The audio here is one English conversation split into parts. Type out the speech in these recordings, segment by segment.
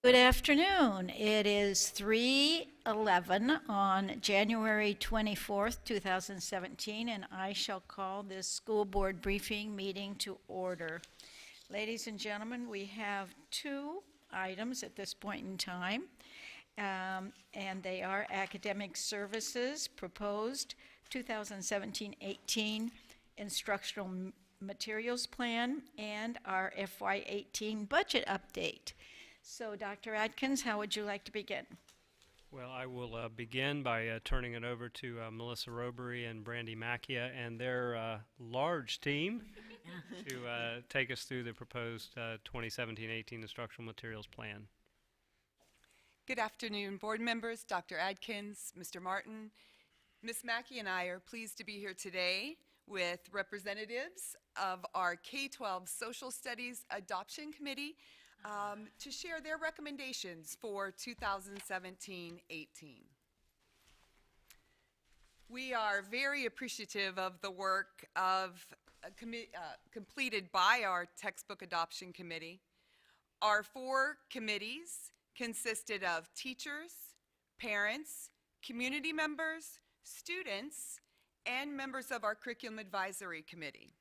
Good afternoon. It is 3:11 on January 24th, 2017, and I shall call this school board briefing meeting to order. Ladies and gentlemen, we have two items at this point in time, and they are academic services proposed 2017-18 instructional materials plan and our FY18 budget update. So, Dr. Adkins, how would you like to begin? Well, I will begin by turning it over to Melissa Robery and Brandy Macchia and their large team to take us through the proposed 2017-18 instructional materials plan. Good afternoon, board members, Dr. Adkins, Mr. Martin. Ms. Mackey and I are pleased to be here today with representatives of our K-12 Social Studies Adoption Committee to share their recommendations for 2017-18. We are very appreciative of the work completed by our Textbook Adoption Committee. Our four committees consisted of teachers, parents, community members, students, and members of our Curriculum Advisory Committee.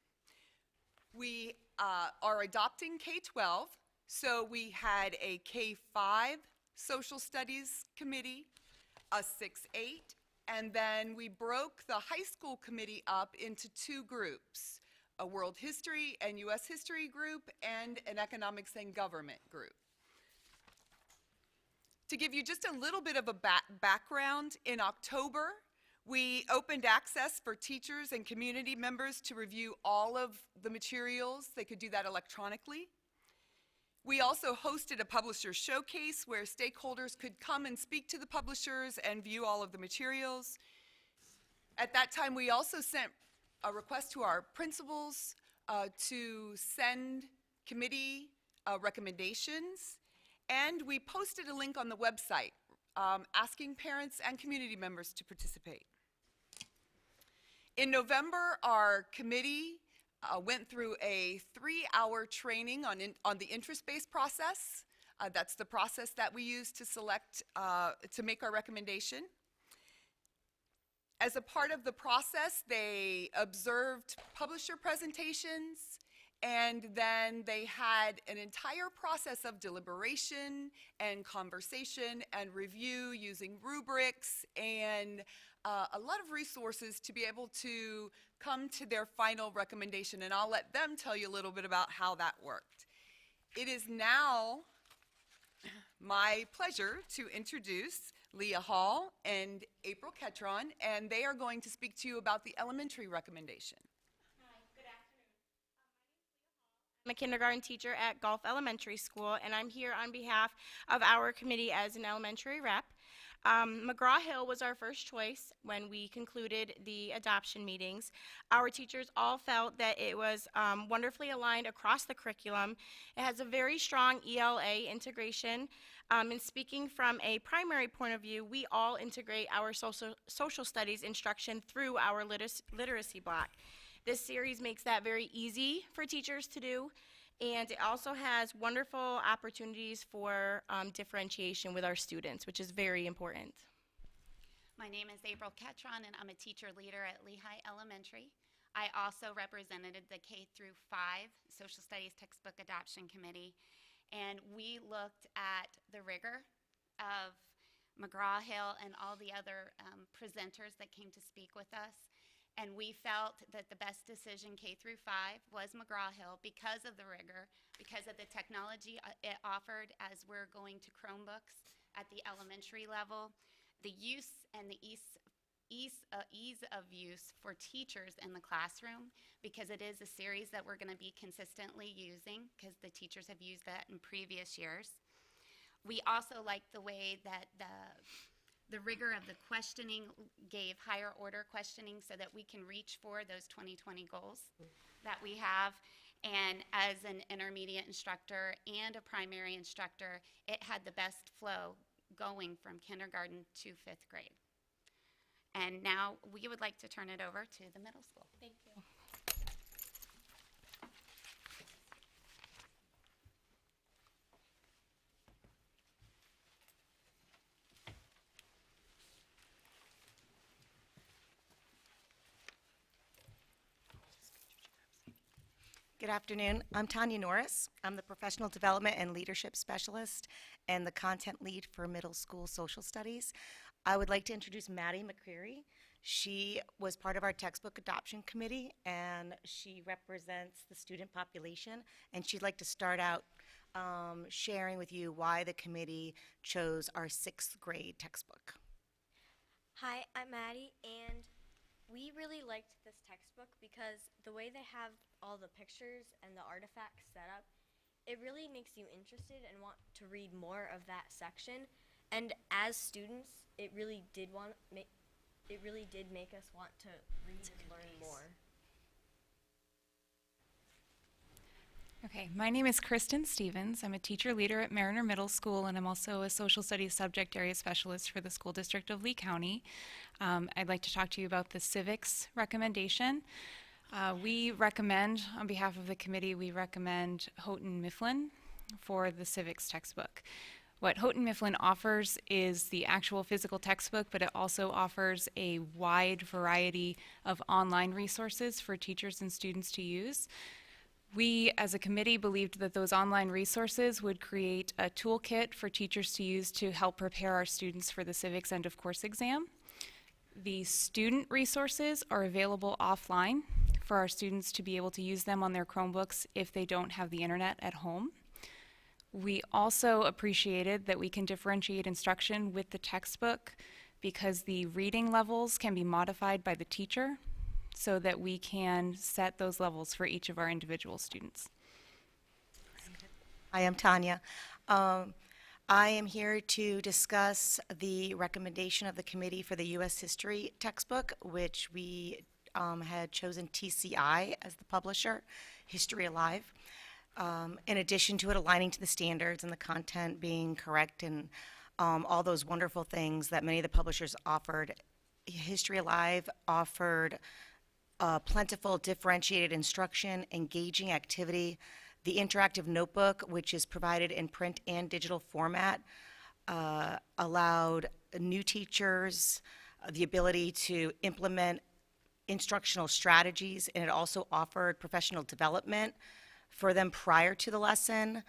We are adopting K-12, so we had a K-5 Social Studies Committee, a 6-8, and then we broke the high school committee up into two groups, a World History and U.S. History group and an Economics and Government group. To give you just a little bit of a background, in October, we opened access for teachers and community members to review all of the materials. They could do that electronically. We also hosted a publisher showcase where stakeholders could come and speak to the publishers and view all of the materials. At that time, we also sent a request to our principals to send committee recommendations, and we posted a link on the website asking parents and community members to participate. In November, our committee went through a 3-hour training on the interest-based process. That's the process that we use to select, to make our recommendation. As a part of the process, they observed publisher presentations, and then they had an entire process of deliberation and conversation and review using rubrics and a lot of resources to be able to come to their final recommendation, and I'll let them tell you a little bit about how that worked. It is now my pleasure to introduce Leah Hall and April Ketron, and they are going to speak to you about the elementary recommendation. Hi, good afternoon. My name is Leah Hall. I'm a kindergarten teacher at Gulf Elementary School, and I'm here on behalf of our committee as an elementary rep. McGraw-Hill was our first choice when we concluded the adoption meetings. Our teachers all felt that it was wonderfully aligned across the curriculum. It has a very strong ELA integration. And speaking from a primary point of view, we all integrate our social studies instruction through our literacy block. This series makes that very easy for teachers to do. And it also has wonderful opportunities for differentiation with our students, which is very important. My name is April Ketron, and I'm a teacher leader at Lehigh Elementary. I also represented the K-5 Social Studies Textbook Adoption Committee, and we looked at the rigor of McGraw-Hill and all the other presenters that came to speak with us. And we felt that the best decision K-5 was McGraw-Hill because of the rigor, because of the technology it offered as we're going to Chromebooks at the elementary level, the use and the ease of use for teachers in the classroom, because it is a series that we're going to be consistently using because the teachers have used that in previous years. We also liked the way that the rigor of the questioning gave higher order questioning so that we can reach for those 2020 goals that we have. And as an intermediate instructor and a primary instructor, it had the best flow going from kindergarten to 5th grade. And now we would like to turn it over to the middle school. Thank you. Good afternoon. I'm Tanya Norris. I'm the Professional Development and Leadership Specialist and the Content Lead for Middle School Social Studies. I would like to introduce Maddie McCreary. She was part of our textbook adoption committee, and she represents the student population. And she'd like to start out sharing with you why the committee chose our 6th grade textbook. Hi, I'm Maddie, and we really liked this textbook because the way they have all the pictures and the artifacts set up, it really makes you interested and want to read more of that section. And as students, it really did make us want to read and learn more. Okay, my name is Kristen Stevens. I'm a teacher leader at Mariner Middle School, and I'm also a social studies subject area specialist for the school district of Lee County. I'd like to talk to you about the civics recommendation. We recommend, on behalf of the committee, we recommend Houghton Mifflin for the civics textbook. What Houghton Mifflin offers is the actual physical textbook, but it also offers a wide variety of online resources for teachers and students to use. We, as a committee, believed that those online resources would create a toolkit for teachers to use to help prepare our students for the civics end of course exam. The student resources are available offline for our students to be able to use them on their Chromebooks if they don't have the internet at home. We also appreciated that we can differentiate instruction with the textbook because the reading levels can be modified by the teacher so that we can set those levels for each of our individual students. Hi, I'm Tanya. I am here to discuss the recommendation of the committee for the U.S. History textbook, which we had chosen TCI as the publisher, History Alive. In addition to it aligning to the standards and the content being correct and all those wonderful things that many of the publishers offered, History Alive offered plentiful, differentiated instruction, engaging activity. The interactive notebook, which is provided in print and digital format, allowed new teachers the ability to implement instructional strategies, and it also offered professional development for them prior to the lesson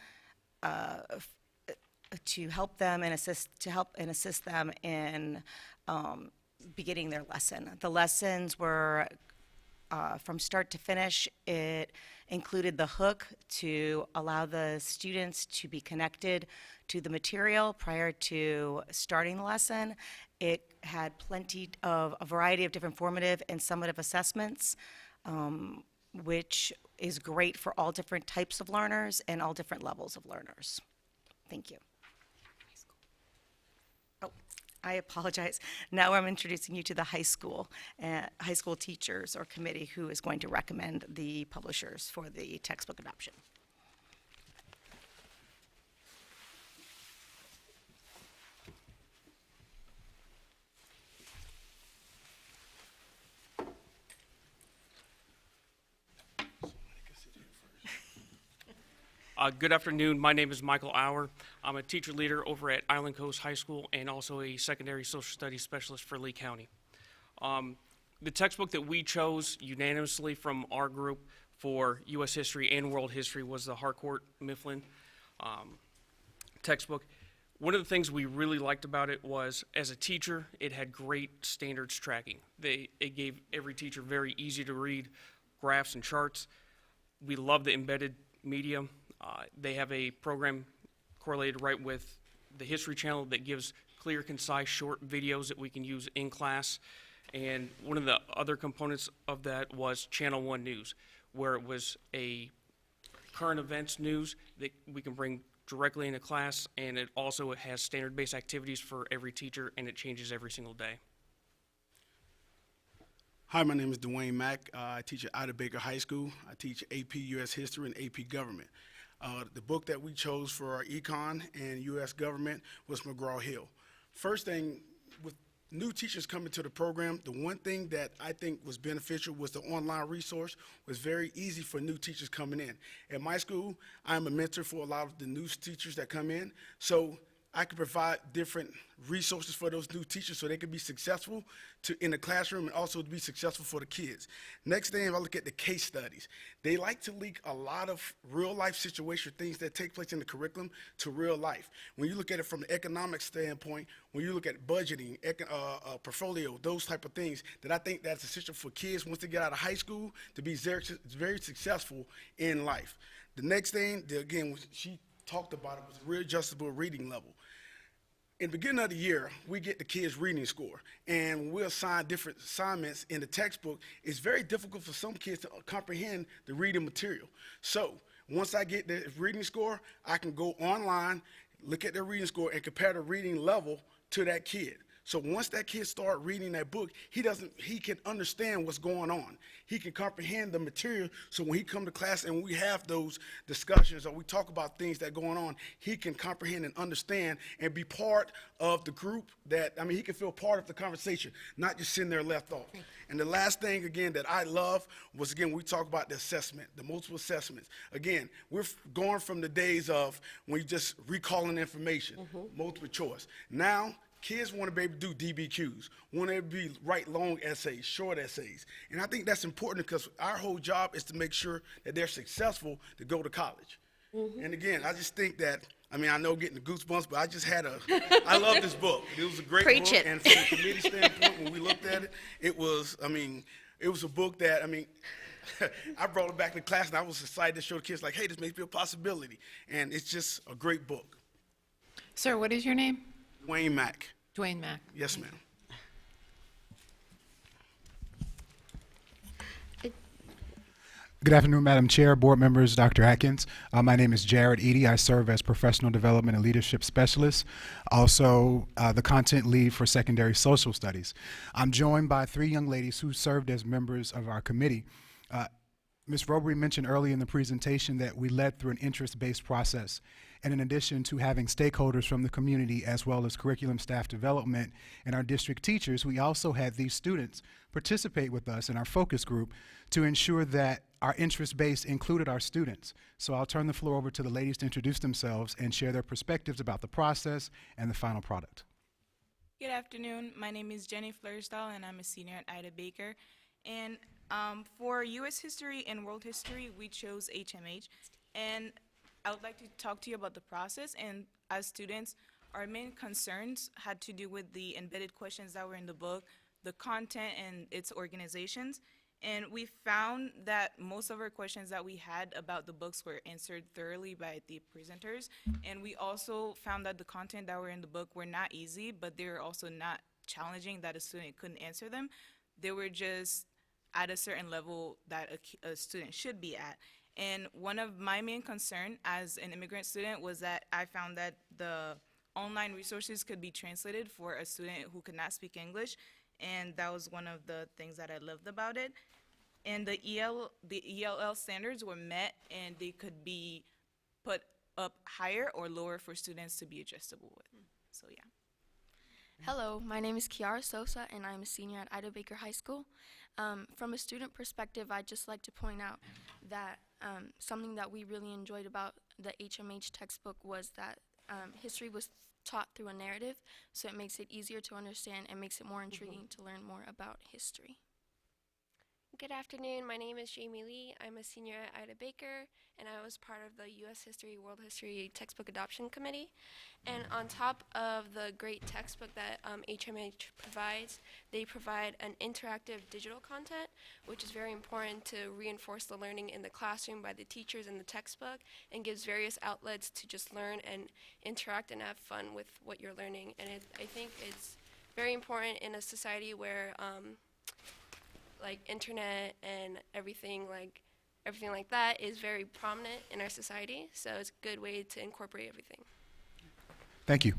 to help them and assist them in beginning their lesson. The lessons were from start to finish. It included the hook to allow the students to be connected to the material prior to starting the lesson. It had plenty of a variety of different formative and summative assessments, which is great for all different types of learners and all different levels of learners. Thank you. Oh, I apologize. Now I'm introducing you to the high school teachers or committee who is going to recommend the publishers for the textbook adoption. Good afternoon. My name is Michael Auer. I'm a teacher leader over at Island Coast High School and also a secondary social studies specialist for Lee County. The textbook that we chose unanimously from our group for U.S. history and world history was the Harcourt Mifflin textbook. One of the things we really liked about it was, as a teacher, it had great standards tracking. It gave every teacher very easy to read graphs and charts. We love the embedded media. They have a program correlated right with the History Channel that gives clear, concise, short videos that we can use in class. And one of the other components of that was Channel 1 News, where it was a current events news that we can bring directly into class, and it also has standard-based activities for every teacher, and it changes every single day. Hi, my name is Dwayne Mack. I teach at Ida Baker High School. I teach AP U.S. History and AP Government. The book that we chose for our Econ and U.S. Government was McGraw-Hill. First thing, with new teachers coming to the program, the one thing that I think was beneficial was the online resource was very easy for new teachers coming in. At my school, I'm a mentor for a lot of the new teachers that come in, so I can provide different resources for those new teachers so they can be successful in the classroom and also to be successful for the kids. Next thing, I look at the case studies. They like to link a lot of real life situation, things that take place in the curriculum to real life. When you look at it from an economic standpoint, when you look at budgeting, portfolio, those type of things, that I think that's essential for kids once they get out of high school to be very successful in life. The next thing, again, she talked about it, was readjustable reading level. In the beginning of the year, we get the kids' reading score, and when we assign different assignments in the textbook, it's very difficult for some kids to comprehend the reading material. So once I get the reading score, I can go online, look at their reading score, and compare the reading level to that kid. So once that kid starts reading that book, he can understand what's going on. He can comprehend the material, so when he come to class and we have those discussions or we talk about things that are going on, he can comprehend and understand and be part of the group he can feel part of the conversation, not just sitting there left off. And the last thing, again, that I love was, again, we talk about the assessment, the multiple assessments. Again, we're going from the days of when you just recalling information, multiple choice. Now, kids want to be able to do DBQs, want to be write long essays, short essays. And I think that's important because our whole job is to make sure that they're successful to go to college. And again, I just think that, I know getting the goosebumps, but I love this book. It was a great Preach book. it. And from the committee standpoint, when we looked at it, it was a book that, I brought it back to class and I was excited to show the kids, like, hey, this may be a possibility. And it's just a great book. Sir, what is your name? Dwayne Mack. Dwayne Mack. Yes, ma'am. Good afternoon, Madam Chair, board members, Dr. Atkins. My name is Jared Eady. I serve as Professional Development and Leadership Specialist, also the content lead for Secondary Social Studies. I'm joined by 3 young ladies who served as members of our committee. Ms. Robery mentioned early in the presentation that we led through an interest-based process. And in addition to having stakeholders from the community as well as curriculum staff development and our district teachers, we also had these students participate with us in our focus group to ensure that our interest base included our students. So I'll turn the floor over to the ladies to introduce themselves and share their perspectives about the process and the final product. Good afternoon. My name is Jenny Fleursdahl, and I'm a senior at Ida Baker. And for U.S. history and world history, we chose HMH. And I would like to talk to you about the process. And as students, our main concerns had to do with the embedded questions that were in the book, the content and its organizations. And we found that most of our questions that we had about the books were answered thoroughly by the presenters. And we also found that the content that were in the book were not easy, but they were also not challenging that a student couldn't answer them. They were just at a certain level that a student should be at. And one of my main concern as an immigrant student was that I found that the online resources could be translated for a student who could not speak English, and that was one of the things that I loved about it. And the ELL standards were met, and they could be put up higher or lower for students to be adjustable with. So yeah. Hello, my name is Kiara Sosa, and I'm a senior at Ida Baker High School. From a student perspective, I'd just like to point out that something that we really enjoyed about the HMH textbook was that history was taught through a narrative, so it makes it easier to understand and makes it more intriguing to learn more about history. Good afternoon, my name is Jamie Lee. I'm a senior at Ida Baker, and I was part of the U.S. History, World History Textbook Adoption Committee. And on top of the great textbook that HMH provides, they provide an interactive digital content, which is very important to reinforce the learning in the classroom by the teachers in the textbook, and gives various outlets to just learn and interact and have fun with what you're learning. And I think it's very important in a society where like internet and everything like that is very prominent in our society, so it's a good way to incorporate everything. Thank you.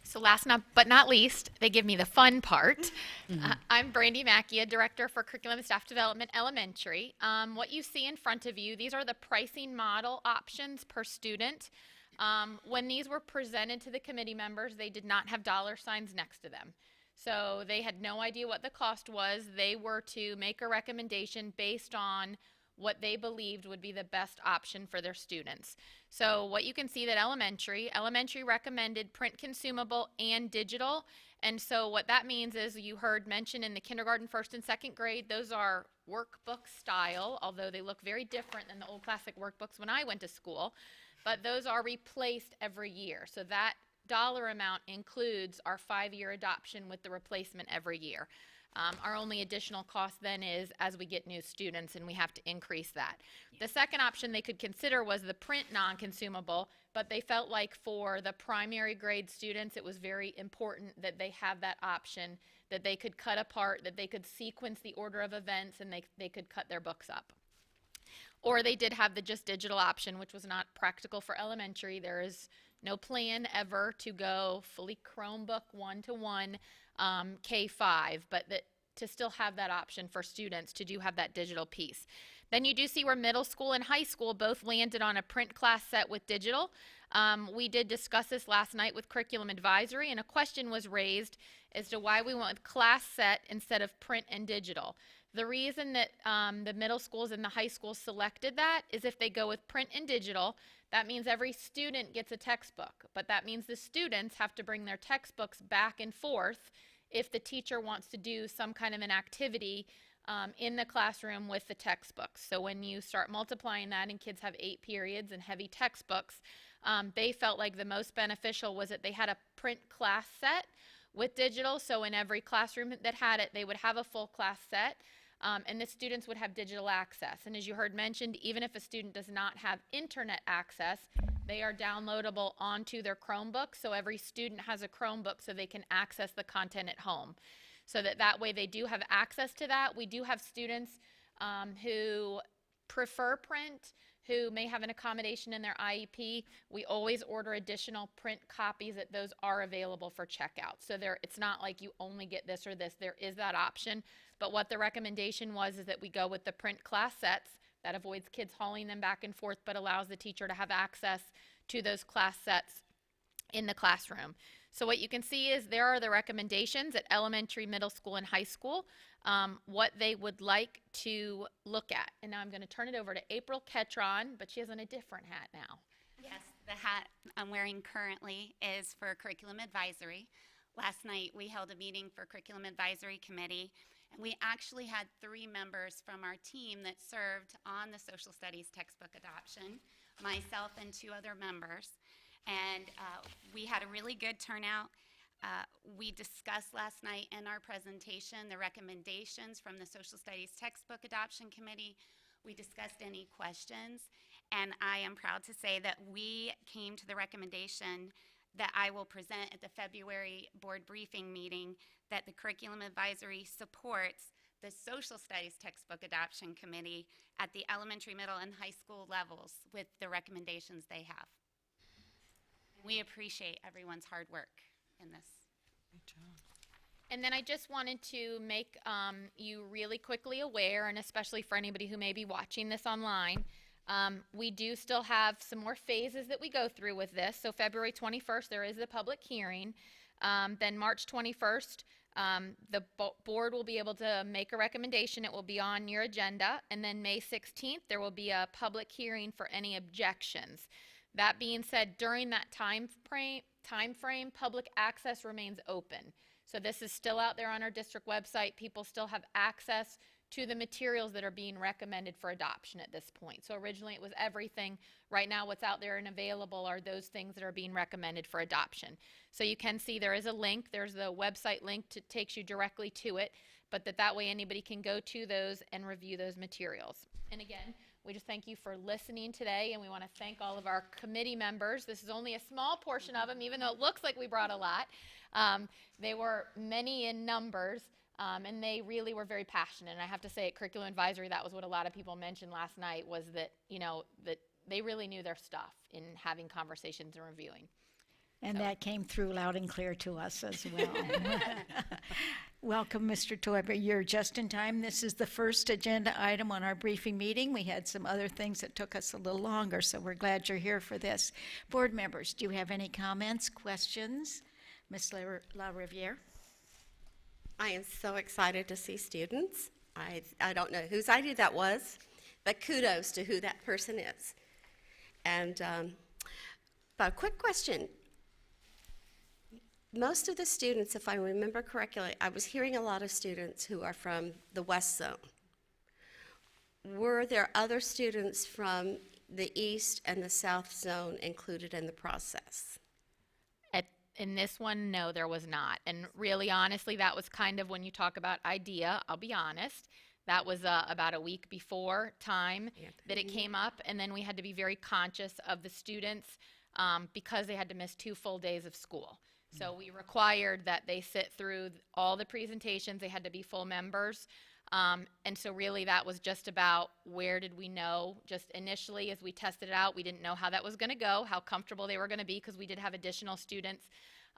So last but not least, they give me the fun part. I'm Brandy Macchia, Director for Curriculum and Staff Development Elementary. What you see in front of you, these are the pricing model options per student. When these were presented to the committee members, they did not have dollar signs next to them. So they had no idea what the cost was. They were to make a recommendation based on what they believed would be the best option for their students. So what you can see that elementary recommended print consumable and digital. And so what that means is, you heard mentioned in the kindergarten, first and second grade, those are workbook style, although they look very different than the old classic workbooks when I went to school. But those are replaced every year. So that dollar amount includes our 5-year adoption with the replacement every year. Our only additional cost then is as we get new students, and we have to increase that. The second option they could consider was the print non-consumable, but they felt like for the primary grade students, it was very important that they have that option, that they could cut apart, that they could sequence the order of events, and they could cut their books up. Or they did have the just digital option, which was not practical for elementary. There is no plan ever to go fully Chromebook one-to-one K-5, but to still have that option for students to have that digital piece. Then you do see where middle school and high school both landed on a print class set with digital. We did discuss this last night with curriculum advisory, and a question was raised as to why we went with class set instead of print and digital. The reason that the middle schools and the high schools selected that is if they go with print and digital, that means every student gets a textbook, but that means the students have to bring their textbooks back and forth if the teacher wants to do some kind of an activity in the classroom with the textbooks. So when you start multiplying that and kids have 8 periods and heavy textbooks, they felt like the most beneficial was that they had a print class set with digital. So in every classroom that had it, they would have a full class set. And the students would have digital access. And as you heard mentioned, even if a student does not have internet access, they are downloadable onto their Chromebook. So every student has a Chromebook so they can access the content at home. So that way they do have access to that. We do have students who prefer print, who may have an accommodation in their IEP. We always order additional print copies that those are available for checkout. So it's not like you only get this or this. There is that option. But what the recommendation was is that we go with the print class sets. That avoids kids hauling them back and forth, but allows the teacher to have access to those class sets in the classroom. So what you can see is there are the recommendations at elementary, middle school, and high school, what they would like to look at. And now I'm going to turn it over to April Ketron, but she has on a different hat now. Yes, the hat I'm wearing currently is for Curriculum Advisory. Last night we held a meeting for Curriculum Advisory Committee, and we actually had 3 members from our team that served on the social studies textbook adoption, myself and 2 other members. And we had a really good turnout. We discussed last night in our presentation the recommendations from the Social Studies Textbook Adoption Committee. We discussed any questions, and I am proud to say that we came to the recommendation that I will present at the February board briefing meeting, that the Curriculum Advisory supports the Social Studies Textbook Adoption Committee at the elementary, middle, and high school levels with the recommendations they have. We appreciate everyone's hard work in this. And then I just wanted to make you really quickly aware, and especially for anybody who may be watching this online, we do still have some more phases that we go through with this. So February 21st, there is the public hearing. Then March 21st, the board will be able to make a recommendation. It will be on your agenda. And then May 16th, there will be a public hearing for any objections. That being said, during that time frame, public access remains open. So this is still out there on our district website. People still have access to the materials that are being recommended for adoption at this point. So originally it was everything. Right now what's out there and available are those things that are being recommended for adoption. So you can see there is a link. There's the website link that takes you directly to it, but that way anybody can go to those and review those materials. And again, we just thank you for listening today, and we want to thank all of our committee members. This is only a small portion of them, even though it looks like we brought a lot. They were many in numbers, and they really were very passionate. And I have to say, at Curriculum Advisory, that was what a lot of people mentioned last night, was that, that they really knew their stuff in having conversations and reviewing. And that came through loud and clear to us as well. Welcome, Mr. Toiber. You're just in time. This is the first agenda item on our briefing meeting. We had some other things that took us a little longer, so we're glad you're here for this. Board members, do you have any comments, questions? Ms. La Riviere? I am so excited to see students. I don't know whose idea that was, but kudos to who that person is. And but a quick question. Most of the students, if I remember correctly, I was hearing a lot of students who are from the West Zone. Were there other students from the East and the South Zone included in the process? In this one, no, there was not. And really, honestly, that was kind of when you talk about idea, I'll be honest, that was about a week before time that it came up. And then we had to be very conscious of the students because they had to miss 2 full days of school. So we required that they sit through all the presentations. They had to be full members. And so really that was just about where did we know, just initially as we tested it out, we didn't know how that was going to go, how comfortable they were going to be, because we did have additional students.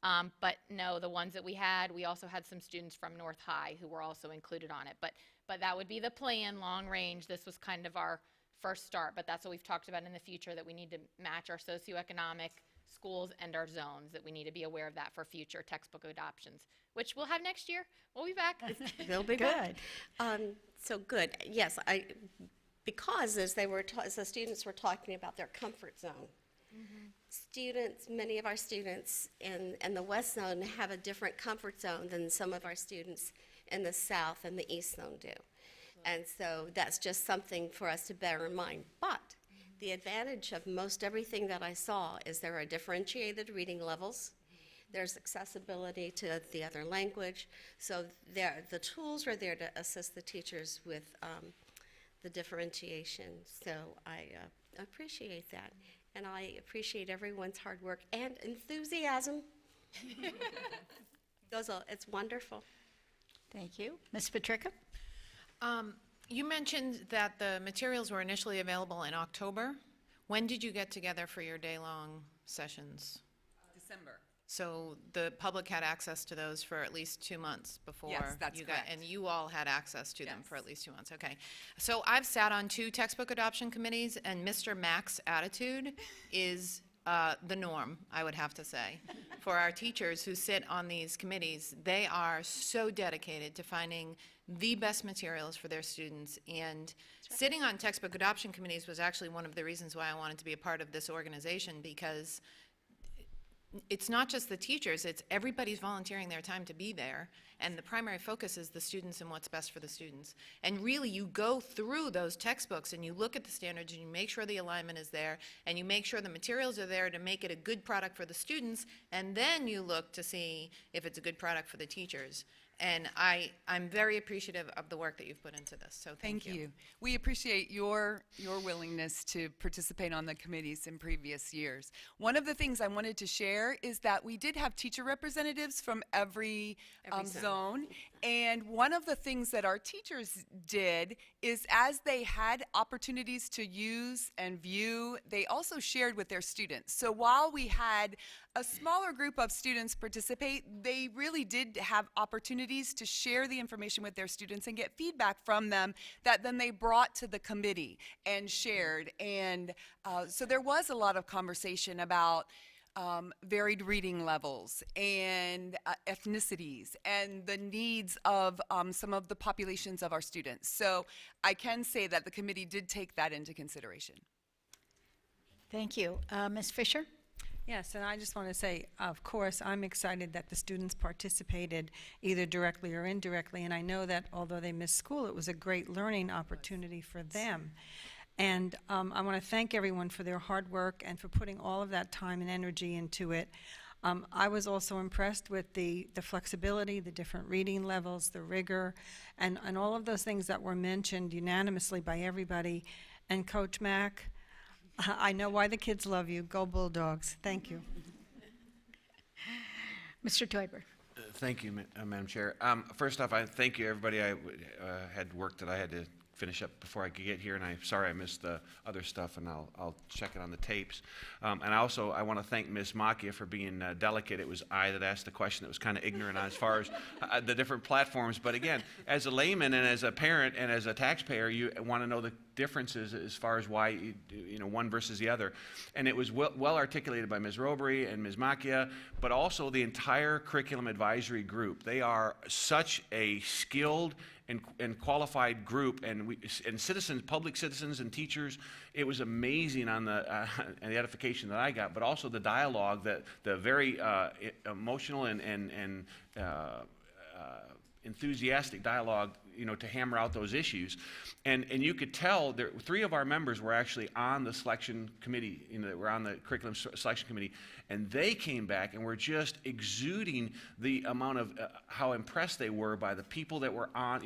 But no, the ones that we also had some students from North High who were also included on it. But that would be the plan, long range. This was kind of our first start, but that's what we've talked about in the future, that we need to match our socioeconomic schools and our zones, that we need to be aware of that for future textbook adoptions, which we'll have next year. We'll be back. They'll be back. So good. Yes, because as the students were talking about their comfort zone, many of our students in the West Zone have a different comfort zone than some of our students in the South and the East Zone do. And so that's just something for us to bear in mind. But the advantage of most everything that I saw is there are differentiated reading levels. There's accessibility to the other language. So the tools are there to assist the teachers with the differentiation. So I appreciate that. And I appreciate everyone's hard work and enthusiasm. It's wonderful. Thank you. Ms. Patrica? You mentioned that the materials were initially available in October. When did you get together for your day-long sessions? December. So the public had access to those for at least 2 months before Yes, that's you got, correct. and you all had access to them Yes. for at least 2 months. Okay. So I've sat on 2 textbook adoption committees, and Mr. Mack's attitude is the norm, I would have to say, for our teachers who sit on these committees. They are so dedicated to finding the best materials for their students, and sitting on textbook adoption committees was actually one of the reasons why I wanted to be a part of this organization, because it's not just the teachers, it's everybody's volunteering their time to be there, and the primary focus is the students and what's best for the students. And really, you go through those textbooks and you look at the standards and you make sure the alignment is there, and you make sure the materials are there to make it a good product for the students, and then you look to see if it's a good product for the teachers. And I'm very appreciative of the work that you've put into this, so thank you. We appreciate your willingness to participate on the committees in previous years. One of the things I wanted to share is that we did have teacher representatives from every zone. And one of the things that our teachers did is, as they had opportunities to use and view, they also shared with their students. So while we had a smaller group of students participate, they really did have opportunities to share the information with their students and get feedback from them that then they brought to the committee and shared. And so there was a lot of conversation about varied reading levels and ethnicities and the needs of some of the populations of our students. So I can say that the committee did take that into consideration. Thank you. Ms. Fisher? Yes, and I just want to say, of course, I'm excited that the students participated either directly or indirectly, and I know that although they missed school, it was a great learning opportunity for them. And I want to thank everyone for their hard work and for putting all of that time and energy into it. I was also impressed with the flexibility, the different reading levels, the rigor, and all of those things that were mentioned unanimously by everybody. And Coach Mack, I know why the kids love you. Go Bulldogs. Thank you. Mr. Teuber. Thank you, Madam Chair. First off, I thank you, everybody. I had work that I had to finish up before I could get here, and I'm sorry I missed the other stuff, and I'll check it on the tapes. And I want to thank Ms. Macchia for being delicate. It was I that asked the question that was kind of ignorant as far as the different platforms. But again, as a layman and as a parent and as a taxpayer, you want to know the differences as far as why, one versus the other. And it was well articulated by Ms. Robery and Ms. Macchia, but also the entire curriculum advisory group. They are such a skilled and qualified group, and citizens, public citizens and teachers. It was amazing on the edification that I got, but also the dialogue, the very emotional and enthusiastic dialogue, to hammer out those issues. And you could tell there, 3 of our members were actually on the selection committee, that were on the curriculum selection committee, and they came back and were just exuding the amount of how impressed they were by the people that were on,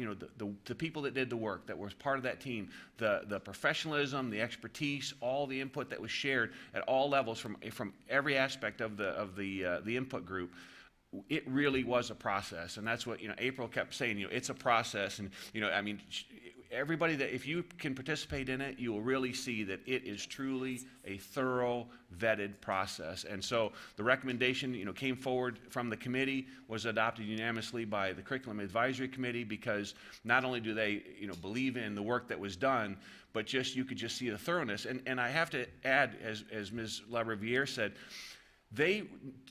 the people that did the work, that was part of that team, the professionalism, the expertise, all the input that was shared at all levels from every aspect of the input group. It really was a process, and that's what April kept saying. It's a process, and everybody that, if you can participate in it, you will really see that it is truly a thorough, vetted process. And so the recommendation, came forward from the committee, was adopted unanimously by the Curriculum Advisory Committee, because not only do they, believe in the work that was done, but you could just see the thoroughness. And I have to add, as Ms. LaRiviere said, they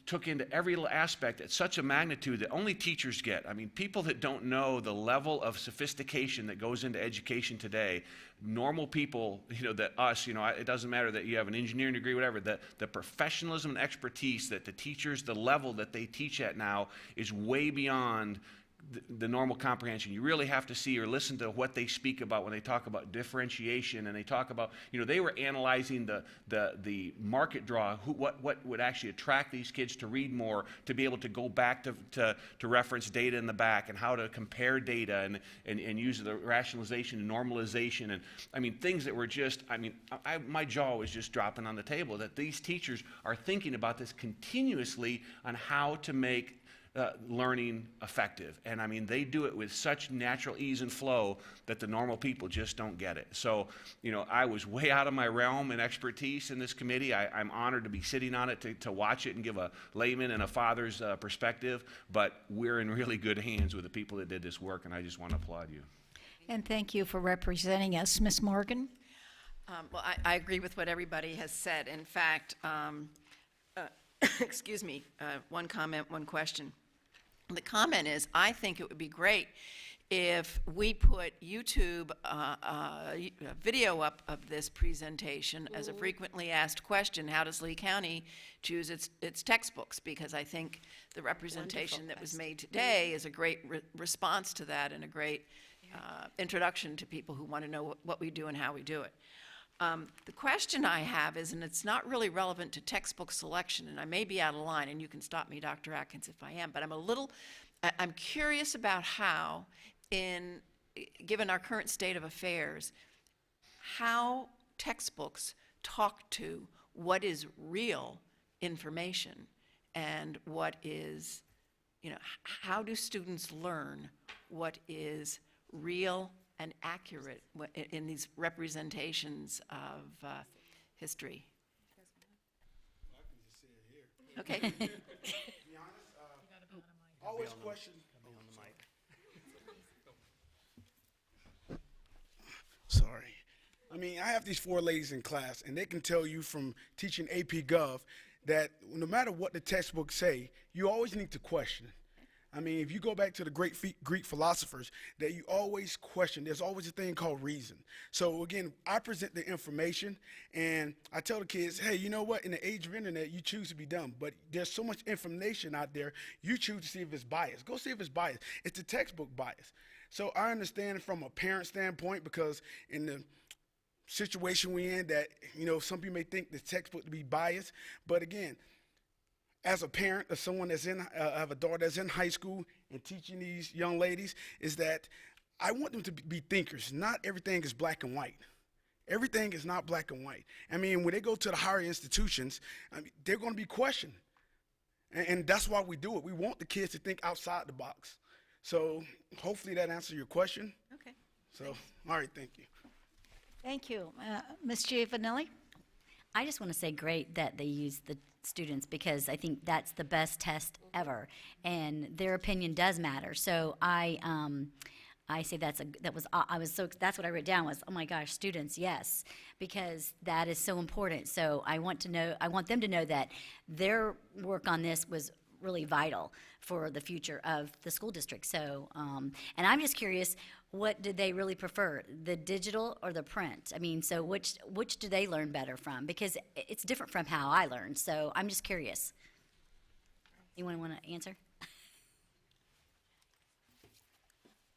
took into every little aspect at such a magnitude that only teachers get. People that don't know the level of sophistication that goes into education today, normal people, that us, it doesn't matter that you have an engineering degree, whatever, the professionalism and expertise that the teachers, the level that they teach at now is way beyond the normal comprehension. You really have to see or listen to what they speak about when they talk about differentiation, and they talk about, they were analyzing the market draw, what would actually attract these kids to read more, to be able to go back to reference data in the back, and how to compare data and use the rationalization and normalization, and things that were just, my jaw was just dropping on the table, that these teachers are thinking about this continuously on how to make learning effective. And they do it with such natural ease and flow that the normal people just don't get it. So, I was way out of my realm and expertise in this committee. I'm honored to be sitting on it to watch it and give a layman and a father's perspective, but we're in really good hands with the people that did this work, and I just want to applaud you. And thank you for representing us. Ms. Morgan? Well, I agree with what everybody has said. In fact, excuse me, one comment, one question. The comment is, I think it would be great if we put YouTube video up of this presentation as a frequently asked question. How does Lee County choose its textbooks? Because I think the representation that was made today is a great response to that, and a great introduction to people who want to know what we do and how we do it. The question I have is, and it's not really relevant to textbook selection, and I may be out of line, and you can stop me, Dr. Atkins, if I am, but I'm curious about how, given our current state of affairs, how textbooks talk to what is real information and what is, how do students learn what is real and accurate in these representations of history? Okay. To be honest, always question. Sorry. I have these 4 ladies in class, and they can tell you from teaching AP Gov that no matter what the textbooks say, you always need to question. If you go back to the great Greek philosophers, that you always question, there's always a thing called reason. So again, I present the information, and I tell the kids, hey, you know what, in the age of internet, you choose to be dumb, but there's so much information out there, you choose to see if it's biased. Go see if it's biased. It's the textbook bias. So I understand from a parent standpoint, because in the situation we're in that, some people may think the textbook to be biased, but again, as a parent of someone that's I have a daughter that's in high school and teaching these young ladies, is that I want them to be thinkers. Not everything is black and white. Everything is not black and white. When they go to the higher institutions, they're going to be questioned. And that's why we do it. We want the kids to think outside the box. So hopefully that answers your question. Okay. So, all right, thank you. Thank you. Ms. Giovanelli? I just want to say great that they use the students, because I think that's the best test ever, and their opinion does matter. So I I say that's what I wrote down was, oh my gosh, students, yes, because that is so important. So I want them to know that their work on this was really vital for the future of the school district. So, and I'm just curious, what did they really prefer, the digital or the print? I mean, so which do they learn better from? Because it's different from how I learned. So I'm just curious. Anyone want to answer?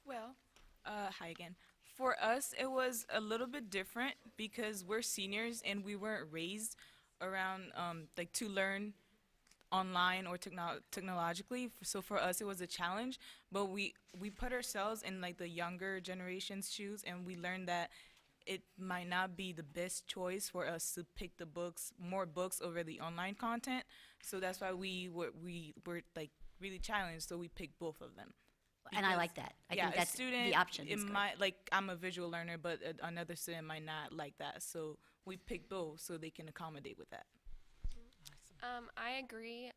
Well, hi again. For us, it was a little bit different because we're seniors and we weren't raised around like to learn online or technologically. So for us, it was a challenge. But we put ourselves in like the younger generation's shoes, and we learned that it might not be the best choice for us to pick more books over the online content. So that's why we were like really challenged. So we picked both of them. And I like that. I think that's the option. I'm a visual learner, but another student might not like that. So we picked both so they can accommodate with that. I agree.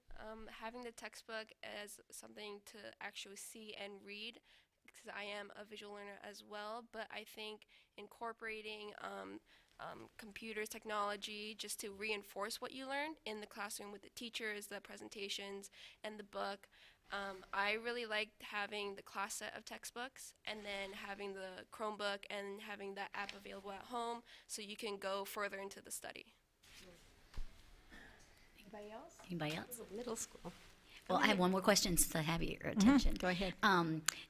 Having the textbook as something to actually see and read, because I am a visual learner as well, but I think incorporating computers, technology, just to reinforce what you learned in the classroom with the teachers, the presentations, and the book. I really liked having the class set of textbooks and then having the Chromebook and having that app available at home so you can go further into the study. Anybody else? Middle school. Well, I have one more question since I have your attention. Go ahead.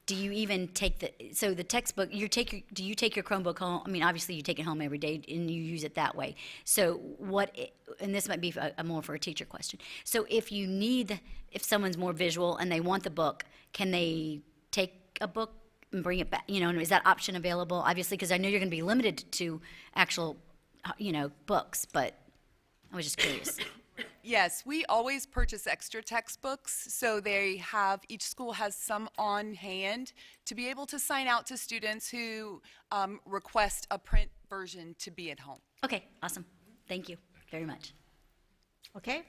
Do you even take the textbook, do you take your Chromebook home? I mean, obviously you take it home every day and you use it that way. So and this might be more for a teacher question. So if someone's more visual and they want the book, can they take a book and bring it back? And is that option available? Obviously, because I know you're going to be limited to actual, books, but I was just curious. Yes, we always purchase extra textbooks, so each school has some on hand to be able to sign out to students who request a print version to be at home. Okay, awesome. Thank you very much. Okay,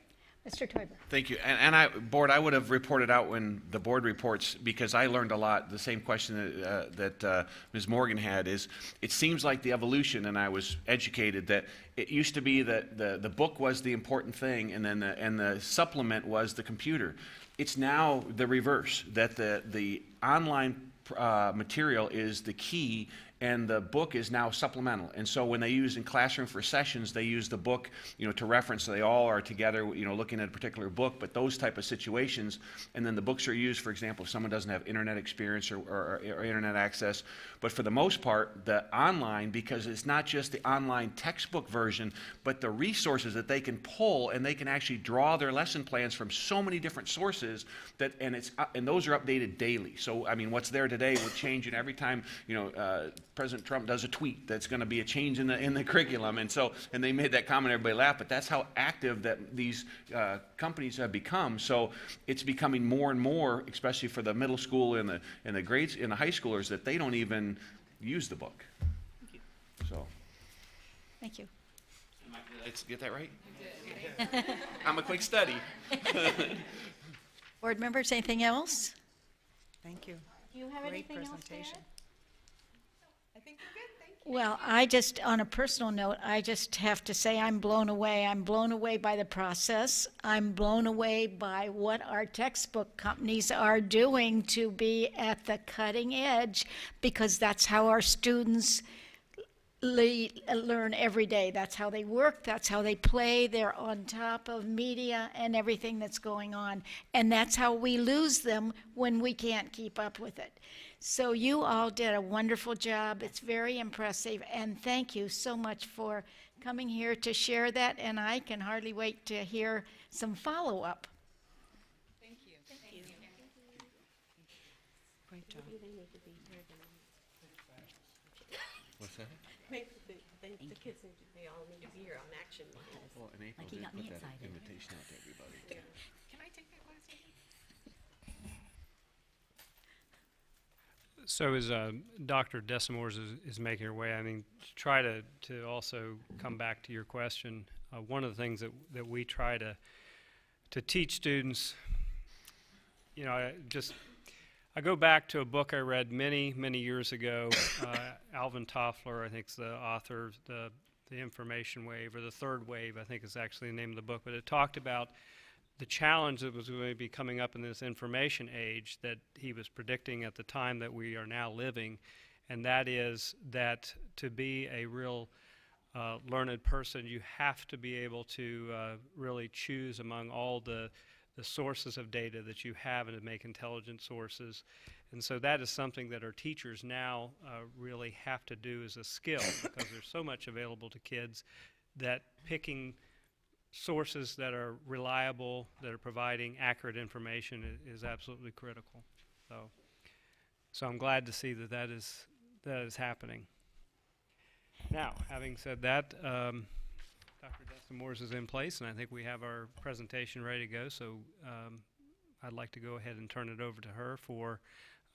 Mr. Teuber. Thank you. And I would have reported out when the board reports, because I learned a lot. The same question that Ms. Morgan had is, it seems like the evolution, and I was educated that it used to be that the book was the important thing, and then the supplement was the computer. It's now the reverse, that the online material is the key, and the book is now supplemental. And so when they use in classroom for sessions, they use the book, to reference. So they all are together, looking at a particular book, but those type of situations. And then the books are used, for example, if someone doesn't have internet experience or internet access. But for the most part, the online, because it's not just the online textbook version, but the resources that they can pull, and they can actually draw their lesson plans from so many different sources and those are updated daily. So, I mean, what's there today will change, and every time, President Trump does a tweet, that's going to be a change in the curriculum. And they made that comment, everybody laughed, but that's how active that these companies have become. So it's becoming more and more, especially for the middle school and the grades and the high schoolers, that they don't even use the book. Thank you. So. Thank you. Did I get that right? I'm a quick study. Board members, anything else? Thank you. Do you have Great anything else to presentation. add? Well, on a personal note, I just have to say I'm blown away. I'm blown away by the process. I'm blown away by what our textbook companies are doing to be at the cutting edge, because that's how our students learn every day. That's how they work. That's how they play. They're on top of media and everything that's going on. And that's how we lose them when we can't keep up with it. So you all did a wonderful job. It's very impressive. And thank you so much for coming here to share that. And I can hardly wait to hear some follow-up. Thank you. Thank you. Great job. What's that? The kids they all need to be here on action lines. Well, and April Like, you did got put me that excited. invitation out to everybody. Can I take that question? So as Dr. Desimores is making her way, I mean, to try to also come back to your question, one of the things that we try to teach students, I go back to a book I read many, many years ago. Alvin Toffler, I think, is the author of the Information Wave, or the Third Wave, I think is actually the name of the book. But it talked about the challenge that was going to be coming up in this information age that he was predicting at the time that we are now living, and that is that to be a real learned person, you have to be able to really choose among all the sources of data that you have and to make intelligent sources. And so that is something that our teachers now really have to do as a skill, because there's so much available to kids that picking sources that are reliable, that are providing accurate information is absolutely critical. So I'm glad to see that is happening. Now, having said that, Dr. Desmores is in place, and I think we have our presentation ready to go, so I'd like to go ahead and turn it over to her for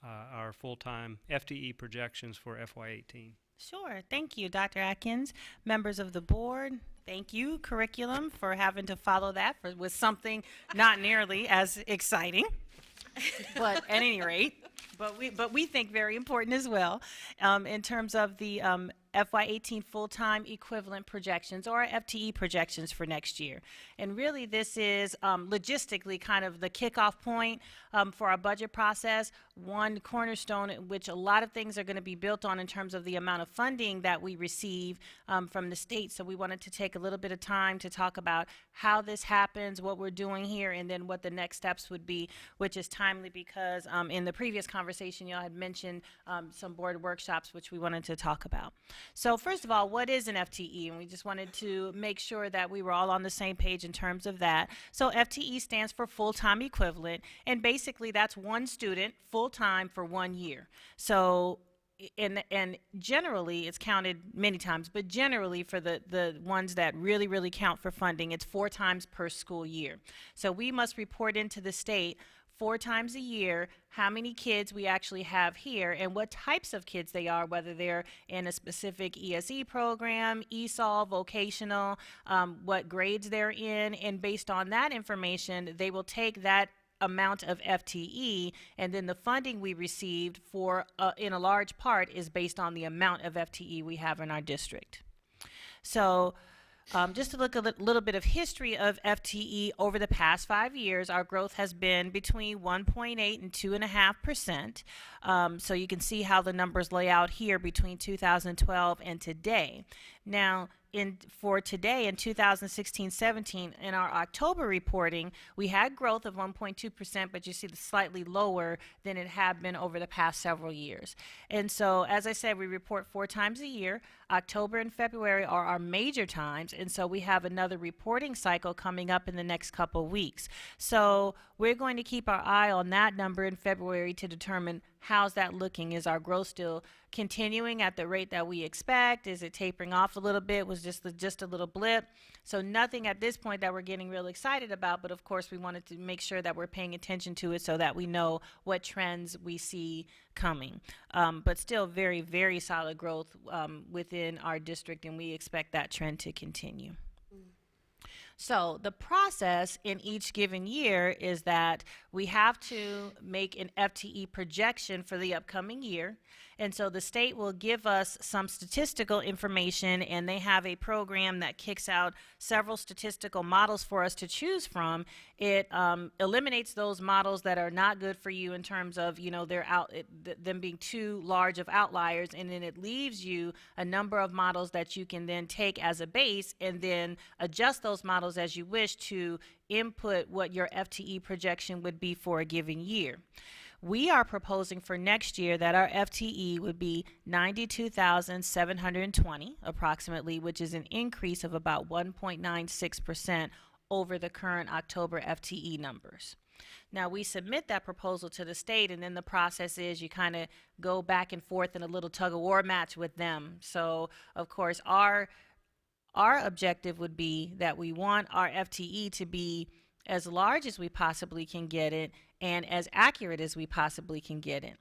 our full-time FTE projections for FY18. Sure. Thank you, Dr. Atkins. Members of the board, thank you, curriculum, for having to follow that with something not nearly as exciting, but at any rate, but we think very important as well, in terms of the FY18 full-time equivalent projections, or FTE projections for next year. And really this is logistically kind of the kickoff point for our budget process, one cornerstone in which a lot of things are going to be built on in terms of the amount of funding that we receive from the state. So we wanted to take a little bit of time to talk about how this happens, what we're doing here, and then what the next steps would be, which is timely because in the previous conversation y'all had mentioned some board workshops which we wanted to talk about. So first of all, what is an FTE? And we just wanted to make sure that we were all on the same page in terms of that. So FTE stands for full-time equivalent, and basically that's one student full-time for 1 year. So and generally it's counted many times, but generally for the ones that really count for funding, it's 4 times per school year. So we must report into the state 4 times a year how many kids we actually have here and what types of kids they are, whether they're in a specific ESE program, ESOL, vocational, what grades they're in, and based on that information, they will take that amount of FTE, and then the funding we received for, in a large part, is based on the amount of FTE we have in our district. So just to look a little bit of history of FTE over the past 5 years, our growth has been between 1.8 and 2.5%. So you can see how the numbers lay out here between 2012 and today. Now, for today in 2016-17, in our October reporting, we had growth of 1.2%, but you see the slightly lower than it had been over the past several years. And so, as I said, we report 4 times a year. October and February are our major times, and so we have another reporting cycle coming up in the next couple weeks. So we're going to keep our eye on that number in February to determine how's that looking. Is our growth still continuing at the rate that we expect? Is it tapering off a little bit? Was just a little blip? So nothing at this point that we're getting real excited about, but of course we wanted to make sure that we're paying attention to it so that we know what trends we see coming. But still very, very solid growth within our district, and we expect that trend to continue. So the process in each given year is that we have to make an FTE projection for the upcoming year. And so the state will give us some statistical information, and they have a program that kicks out several statistical models for us to choose from. It eliminates those models that are not good for you in terms of, you know, them being too large of outliers, and then it leaves you a number of models that you can then take as a base and then adjust those models as you wish to input what your FTE projection would be for a given year. We are proposing for next year that our FTE would be 92,720 approximately, which is an increase of about 1.96% over the current October FTE numbers. Now, we submit that proposal to the state, and then the process is you kind of go back and forth in a little tug-of-war match with them. So, of course, our objective would be that we want our FTE to be as large as we possibly can get it and as accurate as we possibly can get it.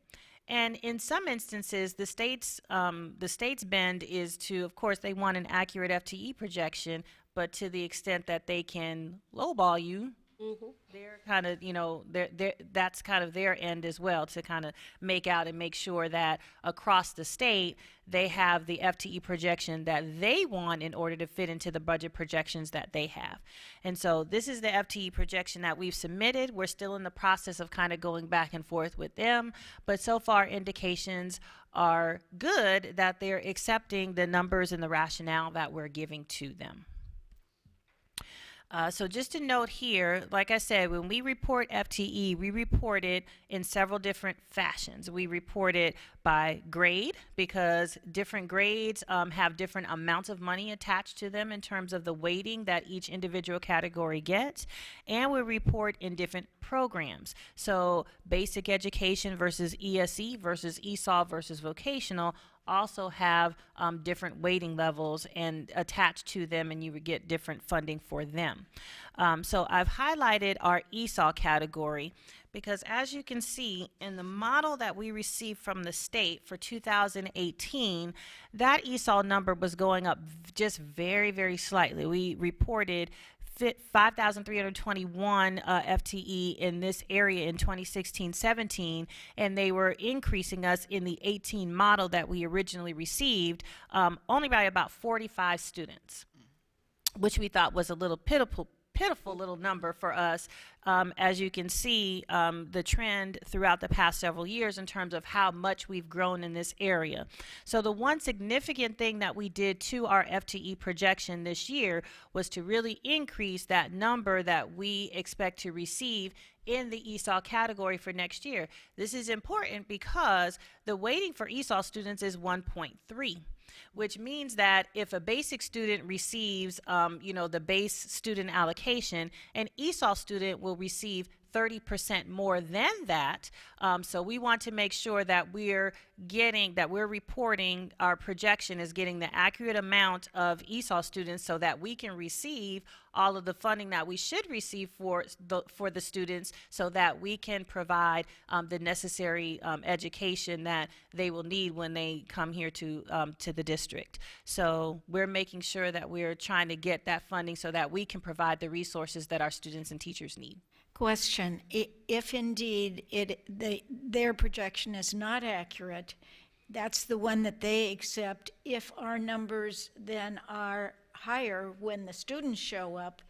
And in some instances, the state's bend is to, of course, they want an accurate FTE projection, but to the extent that they can lowball you, They're kind of, that's kind of their end as well, to kind of make out and make sure that across the state, they have the FTE projection that they want in order to fit into the budget projections that they have. And so this is the FTE projection that we've submitted. We're still in the process of kind of going back and forth with them, but so far indications are good that they're accepting the numbers and the rationale that we're giving to them. So just to note here, like I said, when we report FTE, we report it in several different fashions. We report it by grade, because different grades have different amounts of money attached to them in terms of the weighting that each individual category gets. And we report in different programs. So basic education versus ESE versus ESOL versus vocational also have different weighting levels and attached to them, and you would get different funding for them. So I've highlighted our ESOL category because, as you can see in the model that we received from the state for 2018, that ESOL number was going up just very, very slightly. We reported 5,321 FTE in this area in 2016-17, and they were increasing us in the 18 model that we originally received only by about 45 students, which we thought was a little pitiful little number for us. As you can see, the trend throughout the past several years in terms of how much we've grown in this area. So the one significant thing that we did to our FTE projection this year was to really increase that number that we expect to receive in the ESOL category for next year. This is important because the weighting for ESOL students is 1.3. which means that if a basic student receives, the base student allocation, an ESOL student will receive 30% more than that. So we want to make sure that we're reporting, our projection is getting the accurate amount of ESOL students so that we can receive all of the funding that we should receive for the students, so that we can provide the necessary education that they will need when they come here to the district. So we're making sure that we're trying to get that funding so that we can provide the resources that our students and teachers need. Question, if indeed their projection is not accurate, that's the one that they accept. If our numbers then are higher when the students show up,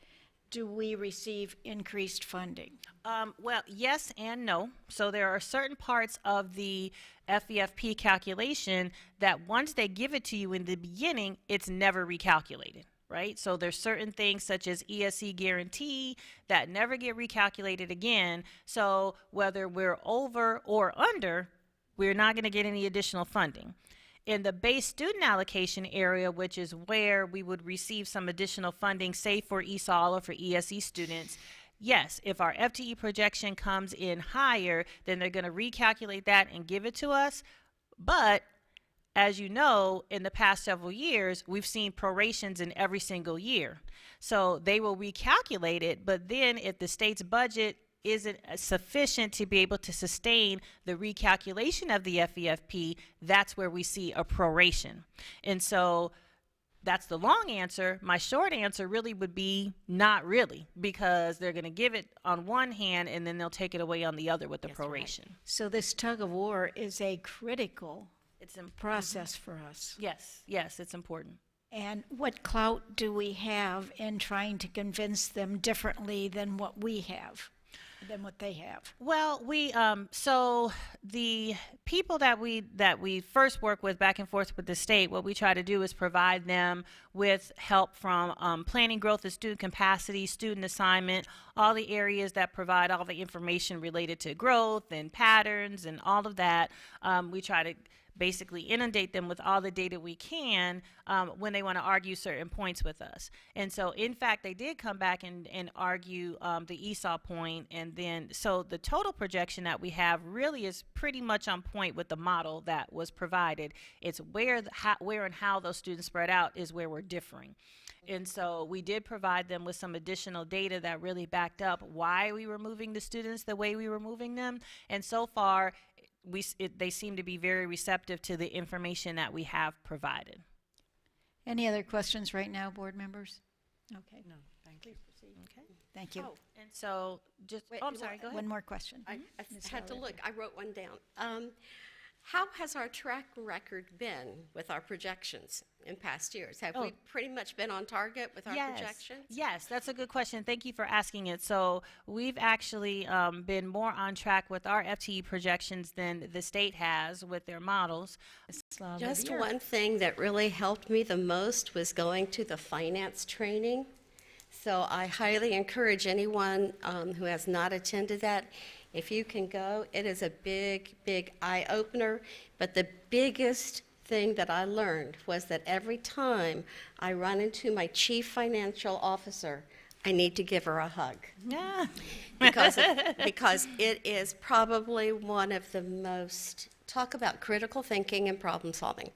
do we receive increased funding? Well, yes and no. So there are certain parts of the FEFP calculation that once they give it to you in the beginning, it's never recalculated. Right? So there's certain things such as ESE guarantee that never get recalculated again. So whether we're over or under, we're not going to get any additional funding. In the base student allocation area, which is where we would receive some additional funding, say for ESOL or for ESE students, yes, if our FTE projection comes in higher, then they're going to recalculate that and give it to us. But as you know, in the past several years, we've seen prorations in every single year. So they will recalculate it, but then if the state's budget isn't sufficient to be able to sustain the recalculation of the FEFP, that's where we see a proration. And so that's the long answer. My short answer really would be not really, because they're going to give it on one hand and then they'll take it away on the other with the proration. Right. So this tug of war is a critical process for us. Yes, it's important. And what clout do we have in trying to convince them differently than what we have, than what they have? Well, so the people that we first work with back and forth with the state, what we try to do is provide them with help from planning growth of student capacity, student assignment, all the areas that provide all the information related to growth and patterns and all of that. We try to basically inundate them with all the data we can when they want to argue certain points with us. And so, in fact, they did come back and argue the ESOL point, and then, so the total projection that we have really is pretty much on point with the model that was provided. It's where and how those students spread out is where we're differing. And so we did provide them with some additional data that really backed up why we were moving the students the way we were moving them. And so far, they seem to be very receptive to the information that we have provided. Any other questions right now, board members? Okay. No, thank you. Please proceed. Okay. Thank you. And so, just, Wait, oh, I'm you sorry, want- go ahead. One more question. I Ms. had to Howard. look. I wrote one down. How has our track record been with our projections in past years? Have we pretty much been on target with our projections? Yes, that's a good question. Thank you for asking it. So we've actually been more on track with our FTE projections than the state has with their models. Just one thing that really helped me the most was going to the finance training. So I highly encourage anyone who has not attended that, if you can go, it is a big, big eye-opener. But the biggest thing that I learned was that every time I run into my chief financial officer, I need to give her a hug. Yeah. because it is probably one of the most, talk about critical thinking and problem solving.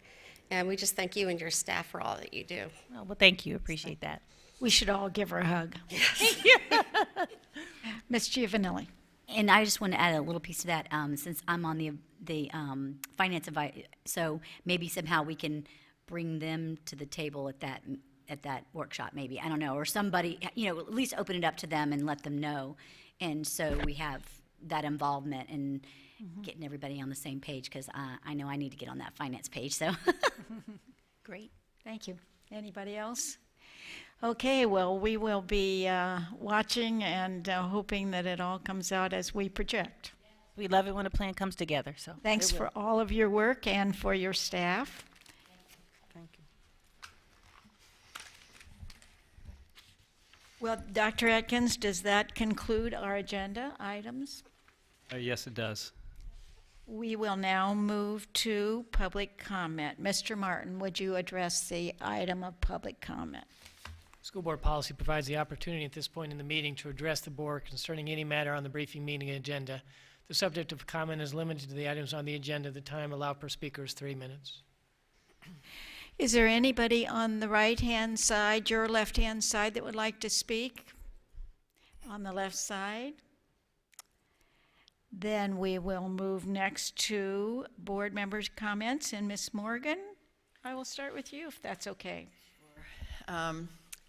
And we just thank you and your staff for all that you do. Oh, well, thank you. Appreciate that. We should all give her a hug. Yes. Ms. Giovanelli. And I just want to add a little piece to that, since I'm on the finance advice, so maybe somehow we can bring them to the table at that workshop, maybe, I don't know, or somebody, at least open it up to them and let them know. And so we have that involvement and getting everybody on the same page, because I know I need to get on that finance page, so. Great, thank you. Anybody else? Okay, well, we will be watching and hoping that it all comes out as we project. We love it when a plan comes together. So Thanks for all of your work and for your staff. Thank you. Well, Dr. Atkins, does that conclude our agenda items? Yes, it does. We will now move to public comment. Mr. Martin, would you address the item of public comment? School board policy provides the opportunity at this point in the meeting to address the board concerning any matter on the briefing meeting agenda. The subject of comment is limited to the items on the agenda. The time allowed per speaker is 3 minutes. Is there anybody on the right-hand side, your left-hand side, that would like to speak? On the left side? Then we will move next to board members' comments. And Ms. Morgan, I will start with you, if that's okay.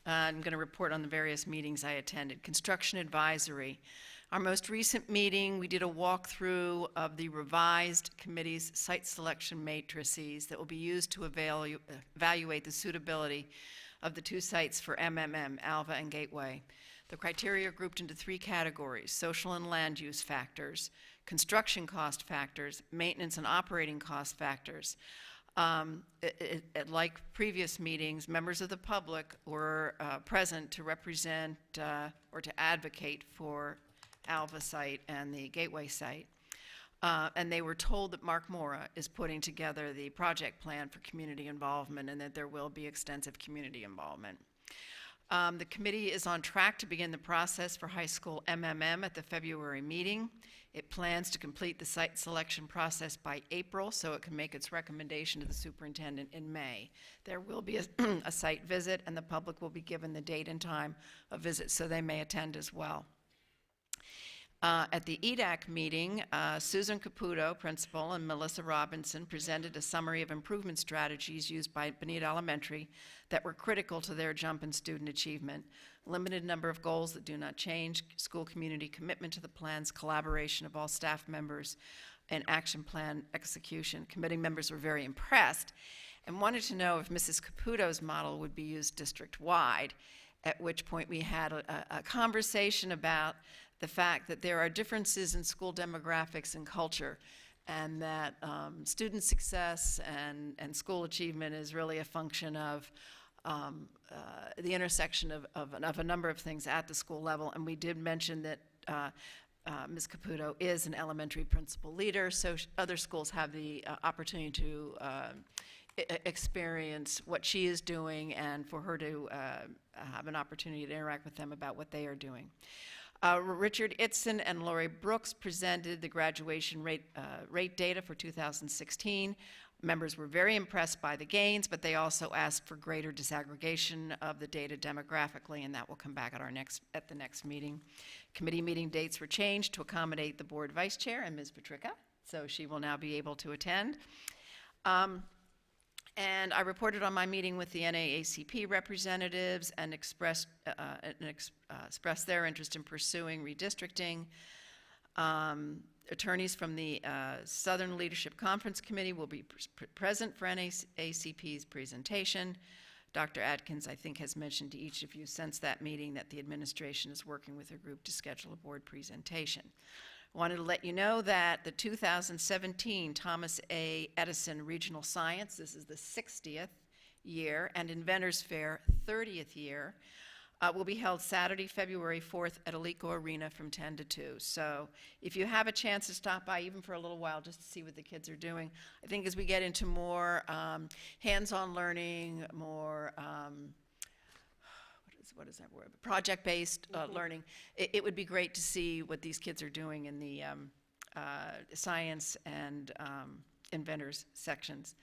I'm going to report on the various meetings I attended. Construction Advisory. Our most recent meeting, we did a walkthrough of the revised committee's site selection matrices that will be used to evaluate the suitability of the 2 sites for MMM, Alva and Gateway. The criteria are grouped into 3 categories: social and land use factors, construction cost factors, maintenance and operating cost factors. Like previous meetings, members of the public were present to represent or to advocate for Alva site and the Gateway site. And they were told that Mark Mora is putting together the project plan for community involvement and that there will be extensive community involvement. The committee is on track to begin the process for high school MMM at the February meeting. It plans to complete the site selection process by April so it can make its recommendation to the superintendent in May. There will be a site visit, and the public will be given the date and time of visit so they may attend as well. At the EDAC meeting, Susan Caputo, principal, and Melissa Robinson presented a summary of improvement strategies used by Bonita Elementary that were critical to their jump in student achievement. Limited number of goals that do not change, school community commitment to the plans, collaboration of all staff members, and action plan execution. Committee members were very impressed and wanted to know if Mrs. Caputo's model would be used district-wide, at which point we had a conversation about the fact that there are differences in school demographics and culture, and that student success and school achievement is really a function of the intersection of a number of things at the school level. And we did mention that Ms. Caputo is an elementary principal leader, so other schools have the opportunity to experience what she is doing and for her to have an opportunity to interact with them about what they are doing. Richard Itzen and Lori Brooks presented the graduation rate data for 2016. Members were very impressed by the gains, but they also asked for greater disaggregation of the data demographically, and that will come back at the next meeting. Committee meeting dates were changed to accommodate the board vice chair and Ms. Patrica, so she will now be able to attend. And I reported on my meeting with the NAACP representatives and expressed their interest in pursuing redistricting. Attorneys from the Southern Leadership Conference Committee will be present for NAACP's presentation. Dr. Atkins, I think, has mentioned to each of you since that meeting that the administration is working with a group to schedule a board presentation. I wanted to let you know that the 2017 Thomas A. Edison Regional Science, this is the 60th year, and Inventors Fair 30th year, will be held Saturday, February 4th at Alico Arena from 10 to 2. So if you have a chance to stop by even for a little while just to see what the kids are doing, I think as we get into more hands-on learning, more what is that word? Project-based learning. It would be great to see what these kids are doing in the science and inventors sections.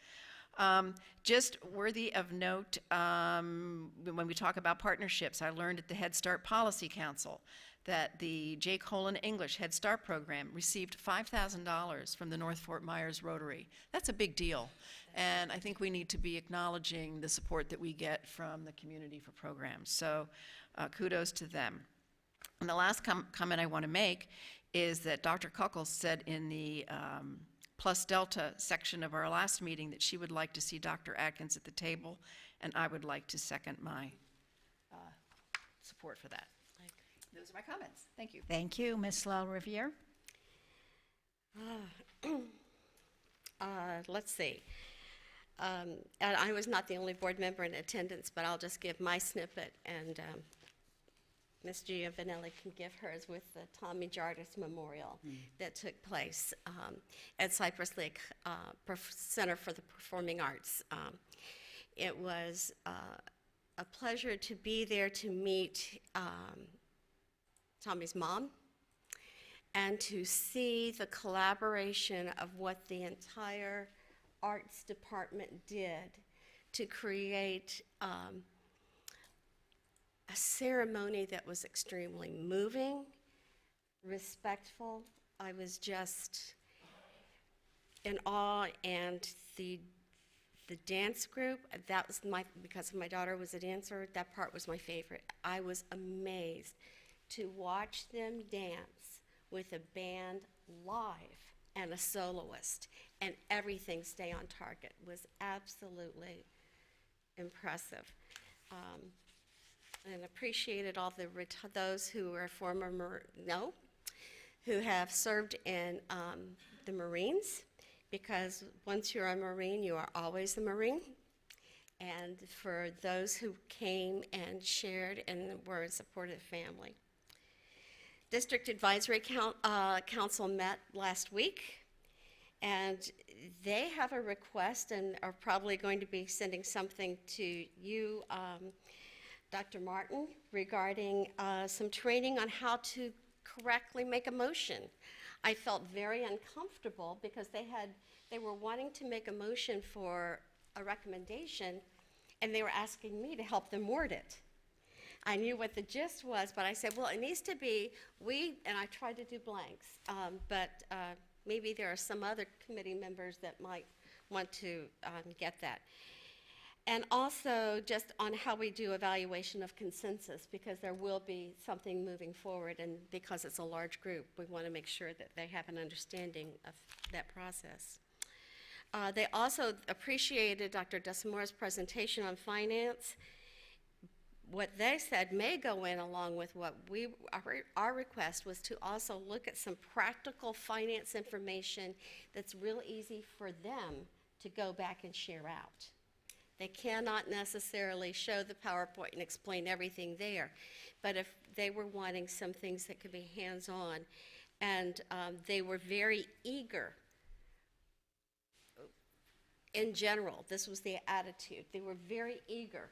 Just worthy of note, when we talk about partnerships, I learned at the Head Start Policy Council that the J. Colon English Head Start program received $5,000 from the North Fort Myers Rotary. That's a big deal. And I think we need to be acknowledging the support that we get from the community for programs. So kudos to them. And the last comment I want to make is that Dr. Kuckles said in the Plus Delta section of our last meeting that she would like to see Dr. Atkins at the table, and I would like to second my support for that. Those are my comments. Thank you. Thank you, Ms. LaRiviere. Let's see. And I was not the only board member in attendance, but I'll just give my snippet, and Ms. Giovanelli can give hers with the Tommy Jardis Memorial that took place at Cypress Lake Center for the Performing Arts. It was a pleasure to be there to meet Tommy's mom and to see the collaboration of what the entire arts department did to create a ceremony that was extremely moving, respectful. I was just in awe, and the dance group, that was because my daughter was a dancer, that part was my favorite. I was amazed to watch them dance with a band live and a soloist, and everything stay on target. Was absolutely impressive. And appreciated all those who are who have served in the Marines, because once you're a Marine, you are always a Marine. And for those who came and shared and were a supportive family. District Advisory Council met last week, and they have a request and are probably going to be sending something to you, Dr. Martin, regarding some training on how to correctly make a motion. I felt very uncomfortable because they were wanting to make a motion for a recommendation, and they were asking me to help them word it. I knew what the gist was, but I said, well, it needs to be and I tried to do blanks, but maybe there are some other committee members that might want to get that. And also just on how we do evaluation of consensus, because there will be something moving forward, and because it's a large group, we want to make sure that they have an understanding of that process. They also appreciated Dr. Desamore's presentation on finance. What they said may go in along with what our request was to also look at some practical finance information that's real easy for them to go back and share out. They cannot necessarily show the PowerPoint and explain everything there, but if they were wanting some things that could be hands-on, and they were very eager. In general, this was their attitude. They were very eager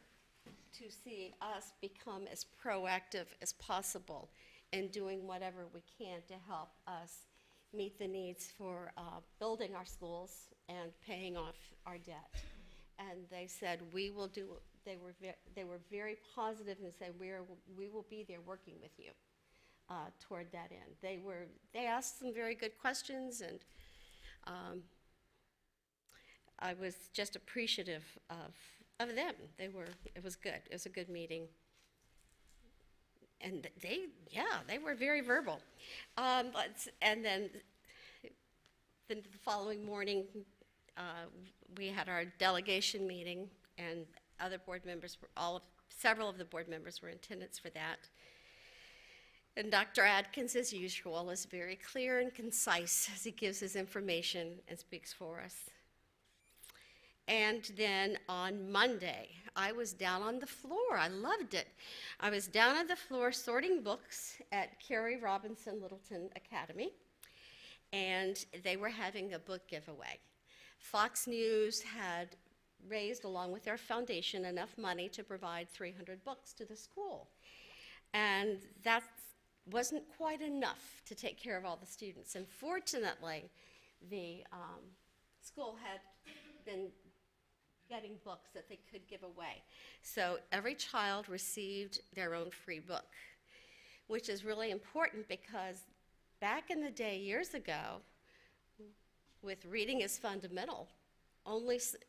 to see us become as proactive as possible in doing whatever we can to help us meet the needs for building our schools and paying off our debt. And they said, we will do, they were very positive and said, we will be there working with you toward that end. They asked some very good questions, and I was just appreciative of them. It was good. It was a good meeting. And they were very verbal. And then the following morning, we had our delegation meeting, and other board members several of the board members were in attendance for that. And Dr. Adkins, as usual, is very clear and concise as he gives his information and speaks for us. And then on Monday, I was down on the floor. I loved it. I was down on the floor sorting books at Carrie Robinson Littleton Academy, and they were having a book giveaway. Fox News had raised, along with their foundation, enough money to provide 300 books to the school. And that wasn't quite enough to take care of all the students. And fortunately, the school had been getting books that they could give away. So every child received their own free book, which is really important because back in the day, years ago, with reading is fundamental,